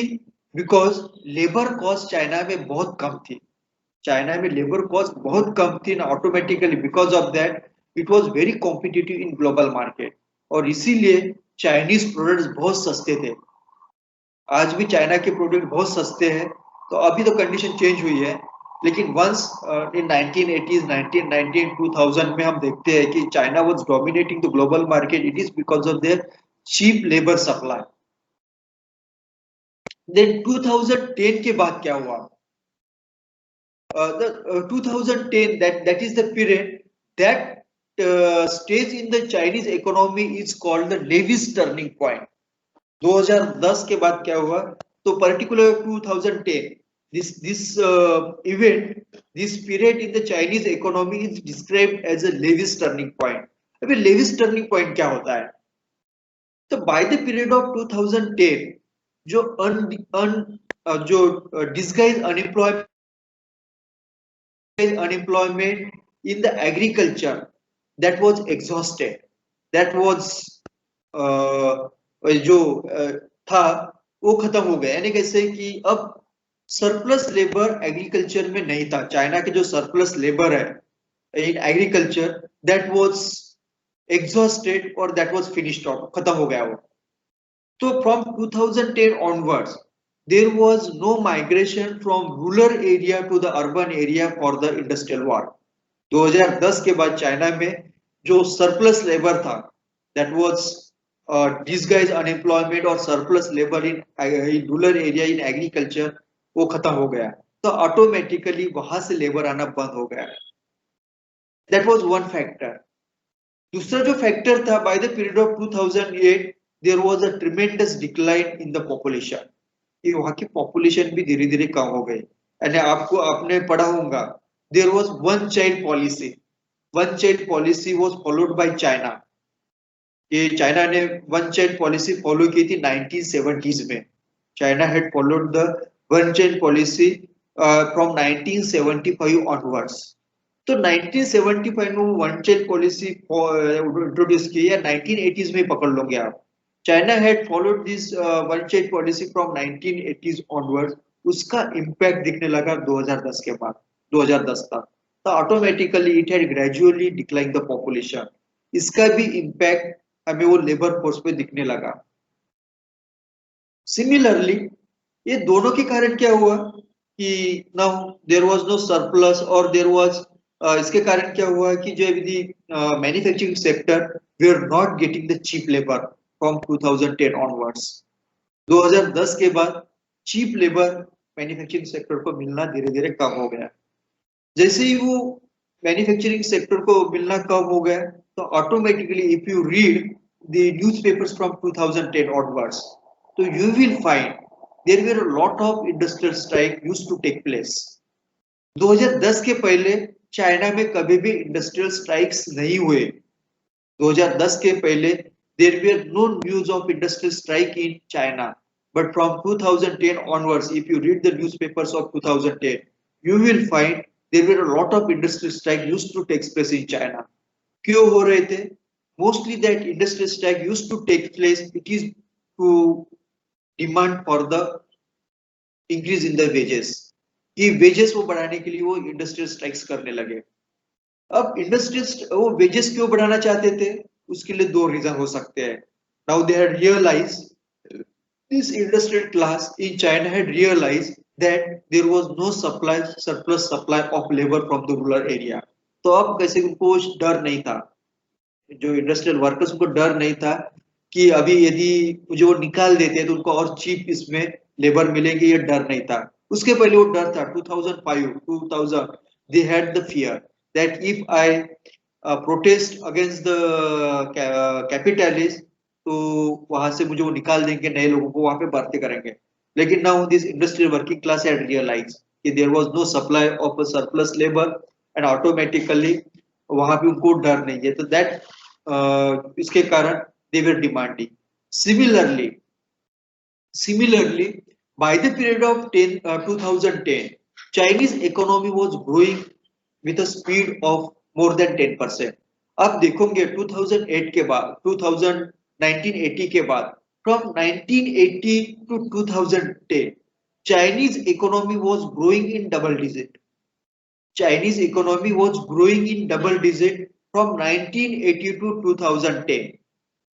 Because labor cost China में बहुत कम थी. चाइना में labor cost बहुत कम थी, ना automatically because of that it was very competitive in global market. और इसीलिए चाइनीज प्रोडक्ट्स बहुत सस्ते थे. आज भी चाइना के प्रोडक्ट बहुत सस्ते हैं तो अभी तो कंडीशन चेंज हुई है, लेकिन वंस इन 1980s 1990 2000 में हम देखते हैं कि China was dominating the global market, it is because of their cheap labour supply. Then 2010 के बाद क्या हुआ? 2010 that is the period that stage in the Chinese economy is called the Levis turning point। 2010 के बाद क्या हुआ? तो particular 2010 this event, this period in the Chinese economy is described as a Levis turning point। अभी Levis turning point क्या होता है? तो by the period of 2010 जो disguised unemployment in the agriculture that was exhausted, that was जो था वो खत्म हो गया। यानी कैसे कि अब सरप्लस लेबर एग्रीकल्चर में नहीं था। चाइना के जो सरप्लस लेबर है in agriculture that was exhausted और दैट वाज फिनिश्ड ऑफ, खत्म हो गया वो। तो from 2010 onwards there was no migration from rural area to the urban area for the industrial war। 2010 के बाद चाइना में जो सरप्लस लेबर था that was disguised unemployment और surplus labour in rural area in agriculture वो खत्म हो गया, तो ऑटोमेटिकली वहां से लेबर आना बंद हो गया। That was one factor. दूसरा जो फैक्टर था, by the period of 2008 there was a tremendous decline in the population, कि वहां की पॉपुलेशन भी धीरे धीरे कम हो गई। यानी आपने पढ़ा होगा there was one child policy, one child policy was followed by China. ये चाइना ने वन चाइल्ड पॉलिसी फॉलो की थी 1970s में। China had followed the one child policy from 1975 onwards. तो 1975 में वन चाइल्ड पॉलिसी इंट्रोड्यूस की है, 1980s में पकड़ लोगे आप। China had followed this one child policy from 1980s onwards। उसका इम्पैक्ट दिखने लगा 2010 के बाद, 2010 तक। तो automatically it had gradually decline the population. इसका भी इम्पैक्ट हमें वो लेबर फोर्स पे दिखने लगा। सिमिलरली ये दोनों के कारण क्या हुआ कि now there was no surplus और देयर वाज इसके कारण क्या हुआ कि जो manufacturing sector we are not getting the cheap labour from 2010 onwards। 2010 के बाद चीप लेबर मैन्युफैक्चरिंग सेक्टर को मिलना धीरे धीरे कम हो गया। जैसे ही वो मैन्युफैक्चरिंग सेक्टर को मिलना कम हो गया, तो automatically if you read the newspapers from 2010 onwards, तो you will find there were a lot of industrial strike used to take place. 2010 के पहले चाइना में कभी भी इंडस्ट्रियल स्ट्राइक्स नहीं हुए। 2010 के पहले there were no news of industrial strike in China, but from 2010 onwards, if you read the newspapers of 2010, you will find there were a lot of industrial strike used to take place in China। क्यों हो रहे थे? Mostly that industrial strike used to take place, it is to demand for the increase in the wages, कि wages को बढ़ाने के लिए वो industrial strikes करने लगे। अब इंडस्ट्रियल वो wages क्यों बढ़ाना चाहते थे? उसके लिए दो रीजन हो सकते हैं। Now they had realised, this industrial class in China had realised that there was no supply, surplus supply of labour from the rural area. तो अब कैसे उनको डर नहीं था, जो इंडस्ट्रियल वर्कर्स को डर नहीं था कि अभी यदि मुझे वो निकाल देते तो उनको और चीप इसमें लेबर मिलेंगे, ये डर नहीं था। उसके पहले वो डर था 2005 2000 दे had the fear that if I protest against the capitalist, तो वहां से मुझे वो निकाल देंगे, नए लोगों को वहां पे भर्ती करेंगे। लेकिन now this industrial working class had realised कि there was no supply of a surplus labour and automatically वहां पे उनको डर नहीं है, तो दैट इसके कारण they were demanding. Similarly by the period of 2010 Chinese economy was growing with a speed of more than 10%। अब देखोगे 2008 के बाद 1980 के बाद from 1980 to 2010 Chinese economy was growing in double digit। Chinese economy was growing in double digit from 1980 to 2010।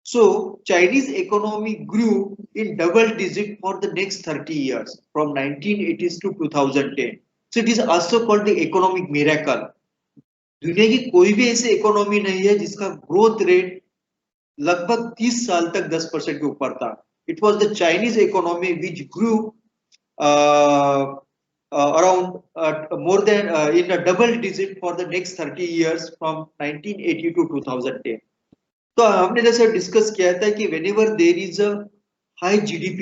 So Chinese economy grew in double digit for the next 30 years from 1980s to 2010. So it is also called the economic miracle. दुनिया की कोई भी ऐसी economy नहीं है जिसका growth rate लगभग 30 साल तक 10% के ऊपर था. It was the Chinese economy which grew around more than in a double digit for the next 30 years from 1980 to 2010. तो हमने जैसे डिस्कस किया था कि whenever there is a high GDP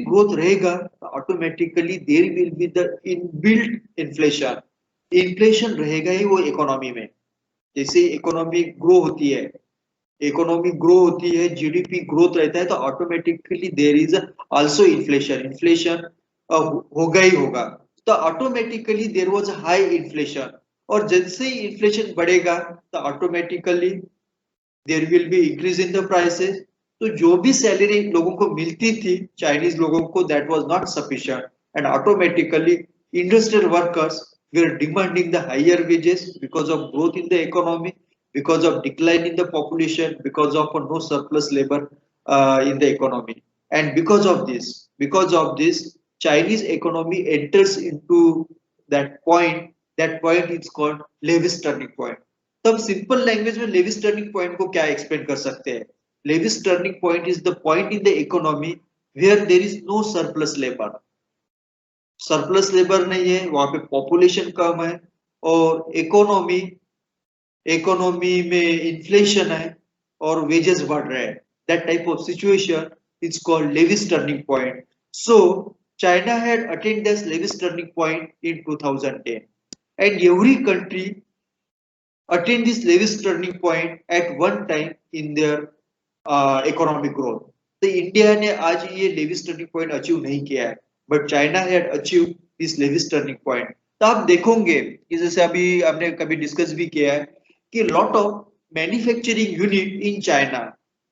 growth रहेगा तो automatically there will be the inbuilt inflation. Inflation रहेगा ही वो इकोनॉमी में. जैसे इकोनॉमी ग्रो होती है, जीडीपी ग्रोथ रहता है तो automatically there is also inflation होगा ही होगा. तो automatically there was high inflation और जैसे ही इन्फ्लेशन बढ़ेगा तो automatically there will be increase in the prices. तो जो भी सैलरी लोगों को मिलती थी चाइनीज लोगों को that was not sufficient and automatically industrial workers were demanding the higher wages because of growth in the economy, because of decline in the population, because of no surplus labor in the economy. And because of this, Chinese economy enters into that point is called Lewis turning point. तो हम simple language में Lewis turning point को क्या explain कर सकते हैं? Lewis turning point is the point in the economy where there is no surplus labour. Surplus labour नहीं है, वहां पे पॉपुलेशन कम है और इकोनॉमी में इन्फ्लेशन है और वेजेस बढ़ रहे हैं. That type of situation is called Lewis turning point. So China had attained this Lewis turning point in 2010 and every country attained this Lewis turning point at one time in their economic growth. तो India ने आज ये Levi's turning point achieve नहीं किया है but China had achieve this Lewis turning point. तो आप देखोगे कि जैसे अभी हमने कभी डिस्कस भी किया है कि lot of manufacturing unit in China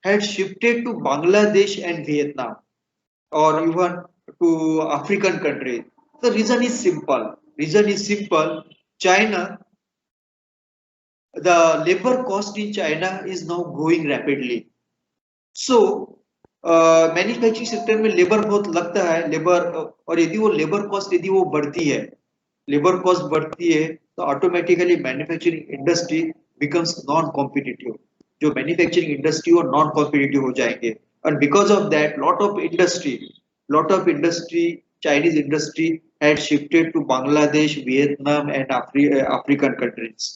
had shifted to Bangladesh and Vietnam और even to African country. The reason is simple. China, the labor cost in China is now growing rapidly. So manufacturing sector में labour बहुत लगता है labour और यदि वो labour cost बढ़ती है तो automatically manufacturing industry becomes non competitive. जो मैन्युफैक्चरिंग इंडस्ट्री वो नॉन कॉम्पिटिटिव हो जाएंगे and because of that lot of industry Chinese industry had shifted to Bangladesh, Vietnam and African countries.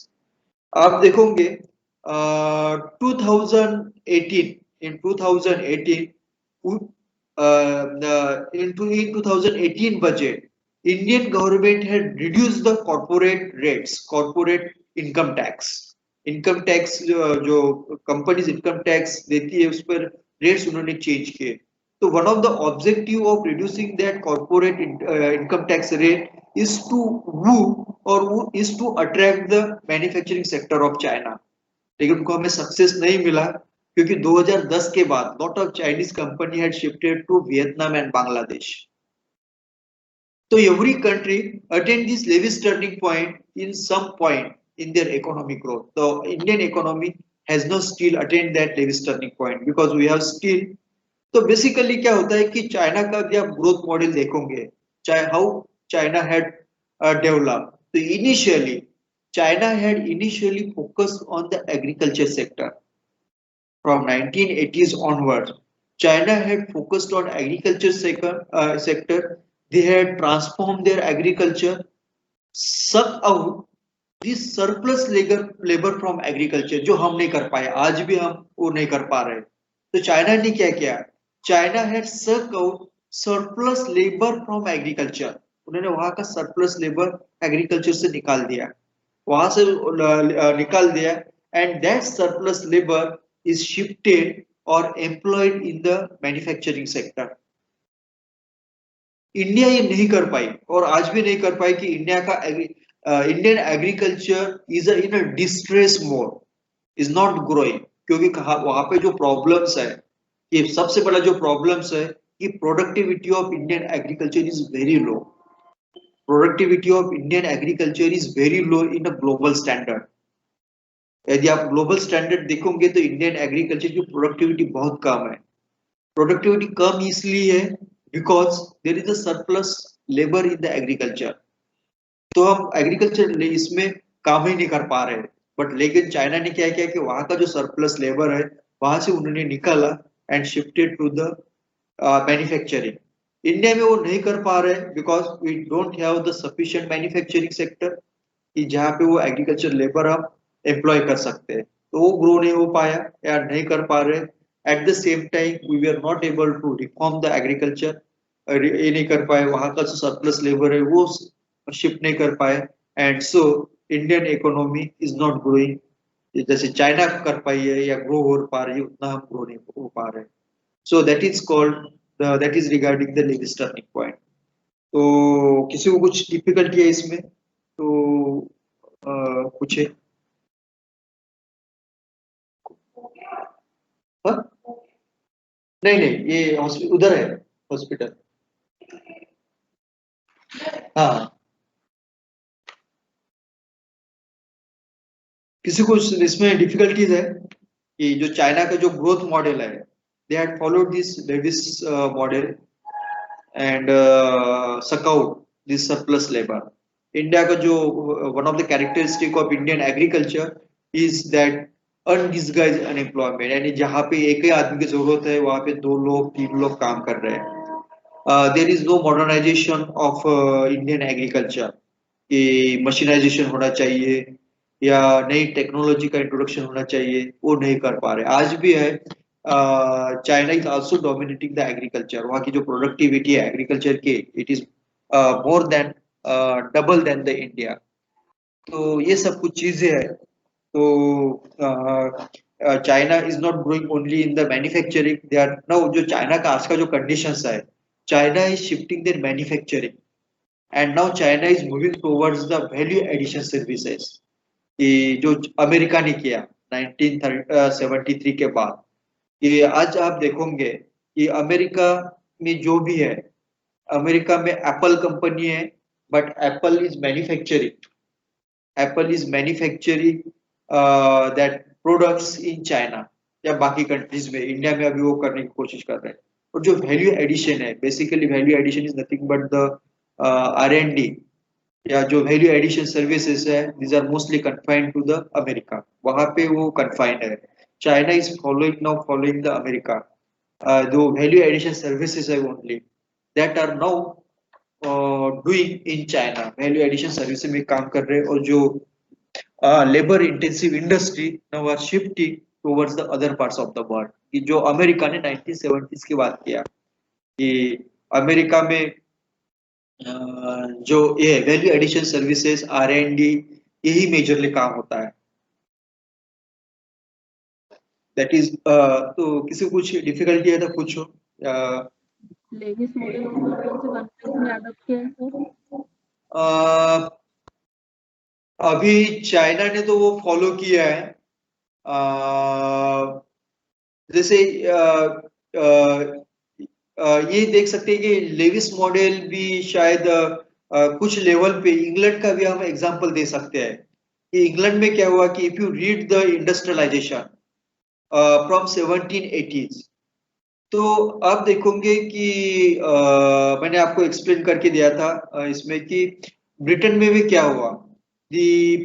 आप देखोगे 2018 in 2018 budget, Indian government had reduced the corporate income tax. Income tax जो companies income tax देती है उस पर rates उन्होंने change किए. So one of the objective of reducing that corporate income tax rate is to attract the manufacturing sector of China. लेकिन उनको हमें सक्सेस नहीं मिला क्योंकि 2010 के बाद lot of Chinese company had shifted to Vietnam and Bangladesh. So every country attained this Lewis turning point in some point in their economic growth. The Indian economy has not still attained that Lewis turning point because we have still. तो basically क्या होता है कि China का भी आप growth model देखोगे how China had develop. तो initially China had focused on the agriculture sector. From 1980s onwards China had focused on agriculture sector. They had transformed their agriculture, suck out this surplus labor from agriculture जो हम नहीं कर पाए, आज भी हम वो नहीं कर पा रहे. तो चाइना ने क्या किया? China had sucked out surplus labor from agriculture. उन्होंने वहां का surplus labor agriculture से निकाल दिया and that surplus labor is shifted or employed in the manufacturing sector. India ये नहीं कर पाई और आज भी नहीं कर पाई कि Indian agriculture is in a distress mode, is not growing क्योंकि वहां पे जो प्रॉब्लम्स है ये सबसे बड़ा जो प्रॉब्लम्स है कि productivity of Indian agriculture is very low. Productivity of Indian agriculture is very low in a global standard. यदि आप ग्लोबल स्टैंडर्ड देखोगे तो इंडियन एग्रीकल्चर की प्रोडक्टिविटी बहुत कम है। प्रोडक्टिविटी कम इसलिए है because there is a surplus labour in the agriculture. तो हम एग्रीकल्चर इसमें काम ही नहीं कर पा रहे। बट लेकिन चाइना ने क्या किया कि वहां का जो सरप्लस लेबर है वहां से उन्होंने निकाला and shifted to the manufacturing. India में वो नहीं कर पा रहे because we don't have the sufficient manufacturing sector कि जहाँ पे वो एग्रीकल्चर लेबर हम एम्प्लॉय कर सकते हैं। तो वो ग्रो नहीं हो पाया या नहीं कर पा रहे। At the same time we are not able to reform the agriculture. ये नहीं कर पाए, वहां का जो सरप्लस लेबर है वो शिफ्ट नहीं कर पाए and so Indian economy is not growing. जैसे चाइना कर पाई है या ग्रो हो पा रही है उतना हम ग्रो नहीं हो पा रहे। So that is called that is regarding the Lewis turning point. तो किसी को कुछ डिफिकल्टी है इसमें तो पूछे। हाँ? नहीं नहीं, ये हॉस्पिटल उधर है हॉस्पिटल। हाँ, किसी को इसमें डिफिकल्टीज है कि जो चाइना का जो ग्रोथ मॉडल है they had followed this Lewis model and suck out this surplus labour. India का जो one of the characteristic of Indian agriculture is that undisguise unemployment, यानी जहाँ पे एक ही आदमी की जरूरत है वहां पे 2 लोग 3 लोग काम कर रहे हैं। There is no modernisation of Indian agriculture कि मशीनाइजेशन होना चाहिए या नई टेक्नोलॉजी का इंट्रोडक्शन होना चाहिए, वो नहीं कर पा रहे। आज भी है China is also dominating the agriculture. वहाँ की जो प्रोडक्टिविटी है एग्रीकल्चर की it is more than double than the India. तो ये सब कुछ चीजें है। तो China is not growing only in the manufacturing, they are now जो चाइना का आज का जो कंडीशंस है, China is shifting their manufacturing and now China is moving towards the value addition services कि जो अमेरिका ने किया 1973 के बाद। कि आज आप देखोगे कि अमेरिका में जो भी है, अमेरिका में एप्पल कंपनी है but Apple is manufacturing that products in China या बाकी कंट्रीज में। इंडिया में अभी वो करने की कोशिश कर रहे हैं। और जो वैल्यू एडिशन है, basically value addition is nothing but the R&D या जो वैल्यू एडिशन सर्विसेज है these are mostly confined to the America. वहां पे वो कन्फाइंड है। China is following the America. जो वैल्यू एडिशन सर्विसेज है only that are now doing in China, value addition service में काम कर रहे हैं। और जो labour intensive industry now are shifting towards the other parts of the world. कि जो अमेरिका ने 1970s की बात किया कि अमेरिका में जो ये वैल्यू एडिशन सर्विसेज R&D यही मेजरली काम होता है। दैट इज तो किसी को कुछ डिफिकल्टी है तो पूछो। लेविस मॉडल कौन से कंट्रीज में अडॉप्ट किया है सर? अभी चाइना ने तो वो फॉलो किया है। जैसे ये देख सकते हैं कि लेविस मॉडल भी शायद कुछ लेवल पे इंग्लैंड का भी हम एग्जांपल दे सकते हैं कि इंग्लैंड में क्या हुआ कि if you read the industrialisation from 1780s तो आप देखोगे कि मैंने आपको एक्सप्लेन करके दिया था इसमें कि ब्रिटेन में भी क्या हुआ, the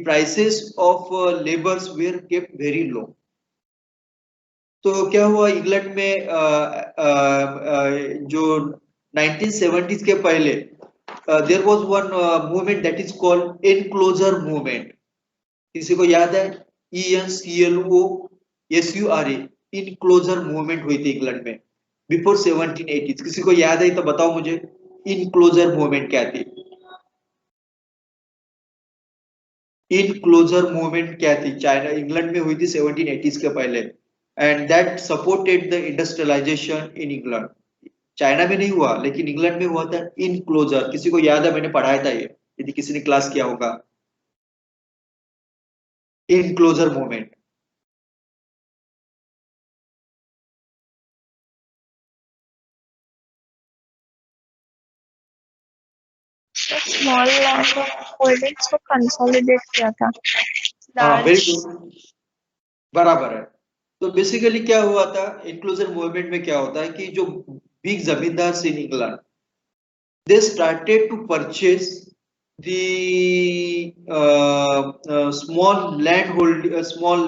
prices of labours were kept very low. तो क्या हुआ इंग्लैंड में जो 1970s के पहले there was one movement that is called enclosure movement. किसी को याद है? ENCLOSURE इनक्लोजर मूवमेंट हुई थी इंग्लैंड में बिफोर 1780s। किसी को याद है तो बताओ मुझे इनक्लोजर मूवमेंट क्या थी? इनक्लोजर मूवमेंट क्या थी? चाइना इंग्लैंड में हुई थी 1780s के पहले and that supported the industrialisation in England. China में नहीं हुआ लेकिन इंग्लैंड में हुआ था इनक्लोजर। किसी को याद है? मैंने पढ़ाया था ये, यदि किसी ने क्लास किया होगा। Enclosure movement small land holdings को कंसोलिडेट किया था। हाँ, वेरी गुड। बराबर है। तो बेसिकली क्या हुआ था इंक्लूजन मूवमेंट में, क्या होता है कि जो बिग जमींदार in England, they started to purchase the small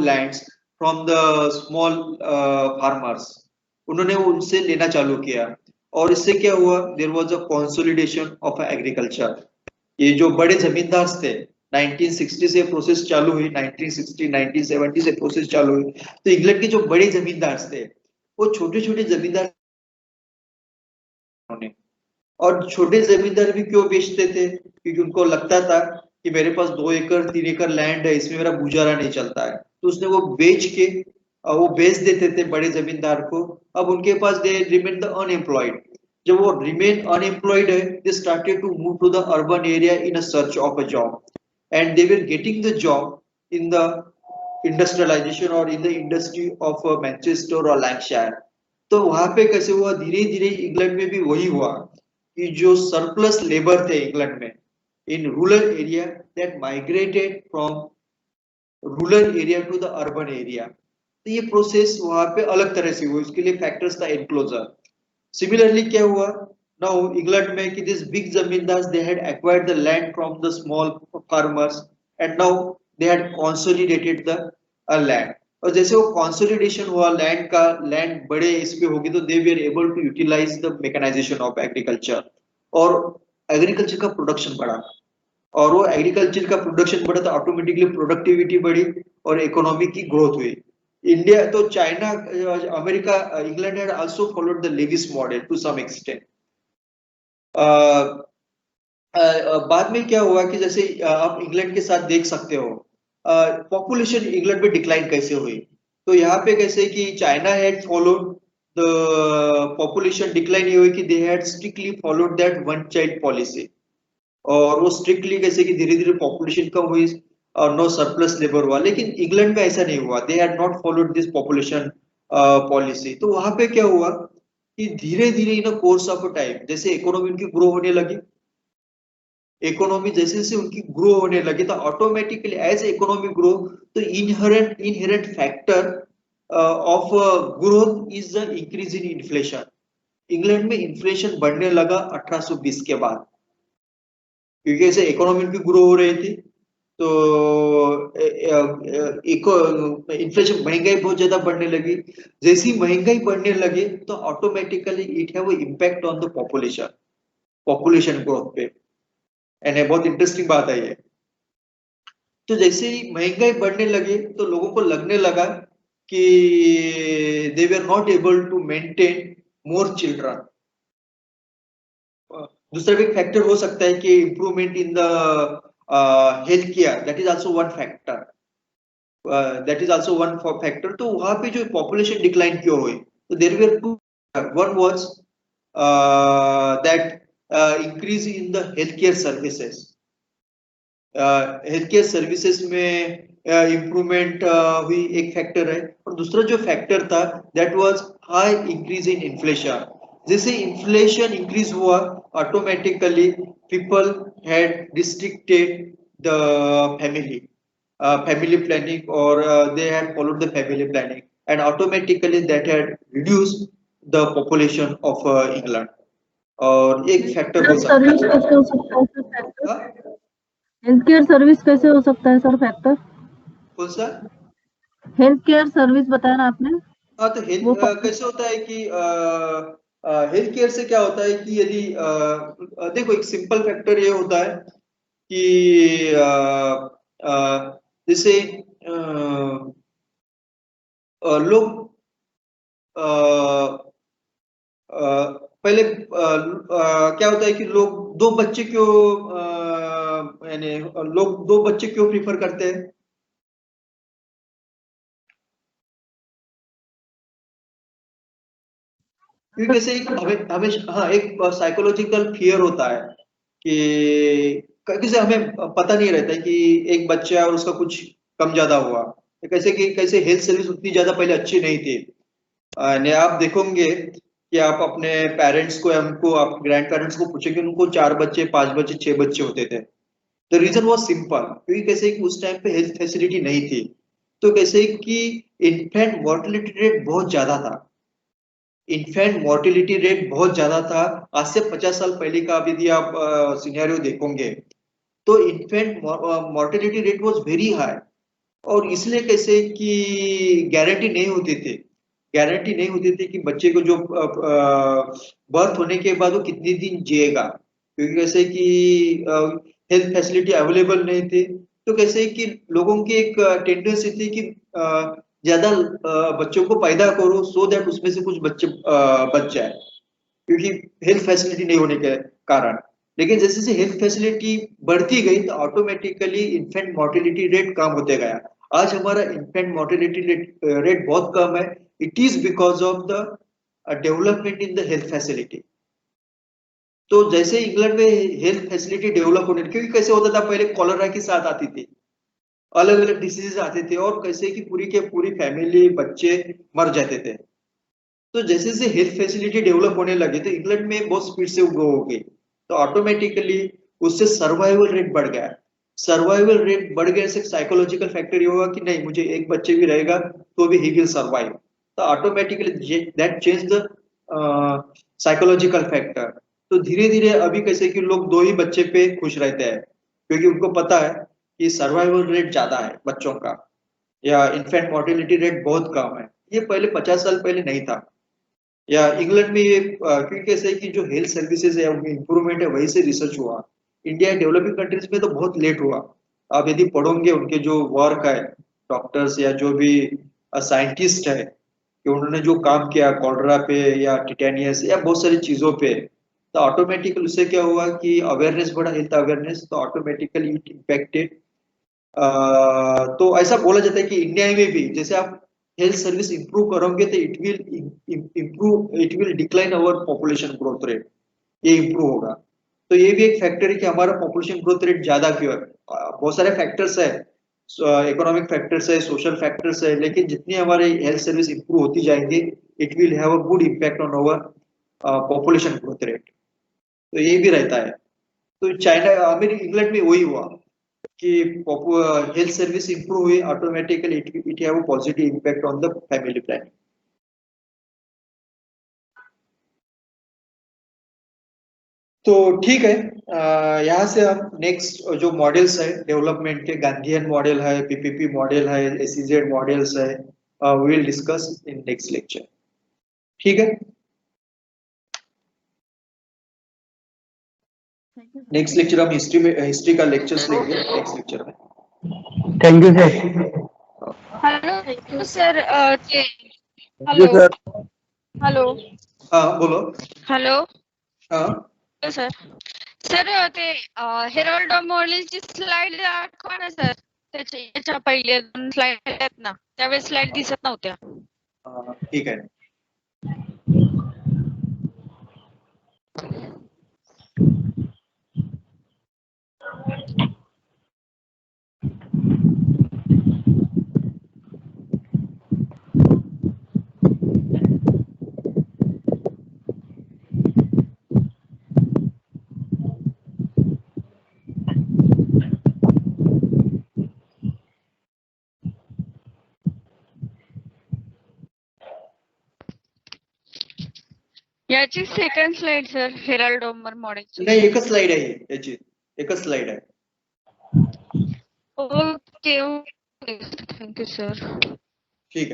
lands from the small farmers. उन्होंने उनसे लेना चालू किया और इससे क्या हुआ, there was a consolidation of agriculture. ये जो बड़े जमींदार थे 1960 से प्रोसेस चालू हुई, 1960 1970 से प्रोसेस चालू हुई। तो इंग्लैंड के जो बड़े जमींदार थे वो छोटे छोटे जमींदार होने, और छोटे जमींदार भी क्यों बेचते थे, क्योंकि उनको लगता था कि मेरे पास 2 एकड़ 3 एकड़ लैंड है, इसमें मेरा गुजारा नहीं चलता है, तो उसने वो बेच के वो बेच देते थे बड़े जमींदार को। अब उनके पास दे रिमेन द अनएम्प्लॉयड। जब वो रिमेन अनएम्प्लॉयड है, they started to move to the urban area in a search of a job, and they were getting the job in the industrialisation और in the industry of Manchester और Lancashire. तो वहां पे कैसे हुआ, धीरे धीरे इंग्लैंड में भी वही हुआ कि जो सरप्लस लेबर थे इंग्लैंड में in rural area, that migrated from rural area to the urban area. तो ये प्रोसेस वहां पे अलग तरह से हुआ, इसके लिए फैक्टर्स था एनक्लोजर। सिमिलरली क्या हुआ नाउ इंग्लैंड में कि this big zamindars they had acquired the land from the small farmers and now they had consolidated the land. और जैसे वो कंसोलिडेशन हुआ लैंड का, लैंड बड़े इस पे होगी, तो they were able to utilise the mechanisation of agriculture, और एग्रीकल्चर का प्रोडक्शन बढ़ा, और वो एग्रीकल्चर का प्रोडक्शन बढ़ा तो ऑटोमेटिकली प्रोडक्टिविटी बढ़ी और इकोनॉमी की ग्रोथ हुई। इंडिया तो China, America, England had also followed the Lewis model to some extent. बाद में क्या हुआ कि जैसे आप इंग्लैंड के साथ देख सकते हो पॉपुलेशन इंग्लैंड में डिक्लाइन कैसे हुई। तो यहाँ पे कैसे कि China had followed the population decline, ये हुई कि they had strictly followed that one child policy, और वो स्ट्रिक्टली कैसे कि धीरे धीरे पॉपुलेशन कम हुई और नो सरप्लस लेबर हुआ। लेकिन इंग्लैंड में ऐसा नहीं हुआ, they had not followed this population policy. तो वहां पे क्या हुआ कि धीरे धीरे इन कोर्स ऑफ टाइम जैसे इकोनॉमी उनकी ग्रो होने लगी, इकोनॉमी जैसे जैसे उनकी ग्रो होने लगी, तो ऑटोमेटिकली एज इकोनॉमी ग्रो, तो inherent factor of growth is the increase in inflation. England में इन्फ्लेशन बढ़ने लगा 1820 के बाद, क्योंकि ऐसे इकोनॉमी की ग्रो हो रही थी, तो इन्फ्लेशन, महंगाई बहुत ज्यादा बढ़ने लगी। जैसी महंगाई बढ़ने लगी तो automatically it have impact on the population growth पे। एंड बहुत इंटरेस्टिंग बात है ये। तो जैसे ही महंगाई बढ़ने लगी तो लोगों को लगने लगा कि they were not able to maintain more children. दूसरा भी फैक्टर हो सकता है कि improvement in the health care, that is also one factor, तो वहां पे जो पॉपुलेशन डिक्लाइन क्यों हुई, तो there were two, one was that increase in the health care services. Health care services में इंप्रूवमेंट हुई, एक फैक्टर है। और दूसरा जो फैक्टर था that was high increase in inflation. जैसे इन्फ्लेशन इंक्रीज हुआ automatically people had restricted the family planning, or they had followed the family planning, and automatically that had reduced the population of England। और एक factor हो सकता service कैसे हो सकता है sir factor? Health care service कैसे हो सकता है सर फैक्टर? कौन सा? हेल्थ केयर सर्विस बताया ना आपने। हाँ, तो हेल्थ कैसे होता है कि हेल्थ केयर से क्या होता है कि यदि देखो एक सिंपल फैक्टर ये होता है कि जैसे लोग पहले क्या होता है कि लोग दो बच्चे क्यों, यानी लोग 2 बच्चे क्यों प्रीफर करते हैं? क्योंकि कैसे हमें हाँ एक साइकोलॉजिकल फियर होता है कि कैसे हमें पता नहीं रहता है कि एक बच्चा और उसका कुछ कम ज्यादा हुआ, कैसे कि कैसे हेल्थ सर्विस उतनी ज्यादा पहले अच्छी नहीं थी। आप देखोगे कि आप अपने पेरेंट्स को, हमको, आप ग्रैंड पेरेंट्स को पूछेंगे, उनको 4 बच्चे 5 बच्चे 6 बच्चे होते थे। द रीजन वाज सिंपल, क्योंकि कैसे कि उस टाइम पे हेल्थ फैसिलिटी नहीं थी। तो कैसे कि इन्फेंट मोर्टेलिटी रेट बहुत ज्यादा था। इन्फेंट मोर्टेलिटी रेट बहुत ज्यादा था। आज से 50 साल पहले का यदि आप सिनेरियो देखोगे तो infant mortality rate was very high, और इसलिए कैसे कि गारंटी नहीं होती थी कि बच्चे को जो बर्थ होने के बाद वो कितने दिन जिएगा, क्योंकि कैसे कि हेल्थ फैसिलिटी अवेलेबल नहीं थी। तो कैसे कि लोगों की एक टेंडेंसी थी कि ज्यादा बच्चों को पैदा करो सो दैट उसमें से कुछ बच्चे बच जाए, क्योंकि हेल्थ फैसिलिटी नहीं होने के कारण। लेकिन जैसे जैसे हेल्थ फैसिलिटी बढ़ती गई तो ऑटोमेटिकली इन्फेंट मोर्टेलिटी रेट कम होते गया। आज हमारा इन्फेंट मोर्टेलिटी रेट बहुत कम है। It is because of the development in the health facility. तो जैसे इंग्लैंड में हेल्थ फैसिलिटी डेवलप होने, क्योंकि कैसे होता था पहले कॉलरा के साथ आती थी, अलग अलग डिसीजेस आते थे, और कैसे कि पूरी के पूरी फैमिली बच्चे मर जाते थे। तो जैसे जैसे हेल्थ फैसिलिटी डेवलप होने लगे तो इंग्लैंड में बहुत स्पीड से ग्रो हो गई, तो ऑटोमेटिकली उससे सर्वाइवल रेट बढ़ गया। सर्वाइवल रेट बढ़ गए से साइकोलॉजिकल फैक्टर ये होगा कि नहीं, मुझे एक बच्चे भी रहेगा तो भी ही विल सर्वाइव। तो automatically that change the psychological factor. तो धीरे धीरे अभी कैसे कि लोग 2 ही बच्चे पे खुश रहते हैं, क्योंकि उनको पता है कि सर्वाइवल रेट ज्यादा है बच्चों का, या इन्फेंट मोर्टेलिटी रेट बहुत कम है। ये पहले 50 साल पहले नहीं था। या इंग्लैंड में ये क्योंकि कैसे है कि जो हेल्थ सर्विसेज है उनमें इंप्रूवमेंट है, वही से रिसर्च हुआ। इंडिया डेवलपिंग कंट्रीज में तो बहुत लेट हुआ। आप यदि पढ़ोगे उनके जो वर्क है, डॉक्टर्स या जो भी साइंटिस्ट है, कि उन्होंने जो काम किया कॉलरा पे या टिटेनियस या बहुत सारी चीजों पे, तो ऑटोमेटिकली उससे क्या हुआ कि अवेयरनेस बढ़ा, हेल्थ अवेयरनेस, तो ऑटोमेटिकली इट इम्पैक्टेड। तो ऐसा बोला जाता है कि इंडिया में भी जैसे आप हेल्थ सर्विस इंप्रूव करोगे तो it will decline our population growth rate, ये इंप्रूव होगा। तो ये भी एक फैक्टर है कि हमारा पॉपुलेशन ग्रोथ रेट ज्यादा क्यों है। बहुत सारे फैक्टर्स है, इकोनॉमिक फैक्टर्स है, सोशल फैक्टर्स है, लेकिन जितनी हमारे हेल्थ सर्विस इंप्रूव होती जाएंगे it will have a good impact on our population growth rate. तो ये भी रहता है। तो चाइना अमेरिका इंग्लैंड में वही हुआ कि हेल्थ सर्विस इंप्रूव हुई, automatically it have a positive impact on the family planning. तो ठीक है, यहाँ से हम नेक्स्ट जो मॉडल्स है डेवलपमेंट के, गांधीयन मॉडल है, पीपीपी मॉडल है, एसईजेड मॉडल्स है, we will discuss in next lecture. ठीक है, नेक्स्ट लेक्चर हम हिस्ट्री का लेक्चर्स लेंगे नेक्स्ट लेक्चर में। Thank you sir. Hello sir, hello hello हाँ बोलो। हेलो हाँ सर, सर ते हेरल्ड मॉडेलची स्लाइड दाखवा ना सर. त्याच्या पहिले 2 स्लाइड आहेत ना, त्यावेळेस स्लाइड दिसत नव्हत्या. ठीक है। याची सेकंड स्लाइड सर, हेरल्ड मॉडेलची. नहीं, एकच स्लाइड आहे याची, एकच स्लाइड आहे. Okay okay, thank you sir. ठीक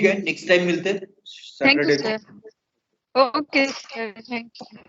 है, नेक्स्ट टाइम मिलते हैं थैंक यू सैटरडे को. Sir. Okay sir, thank you.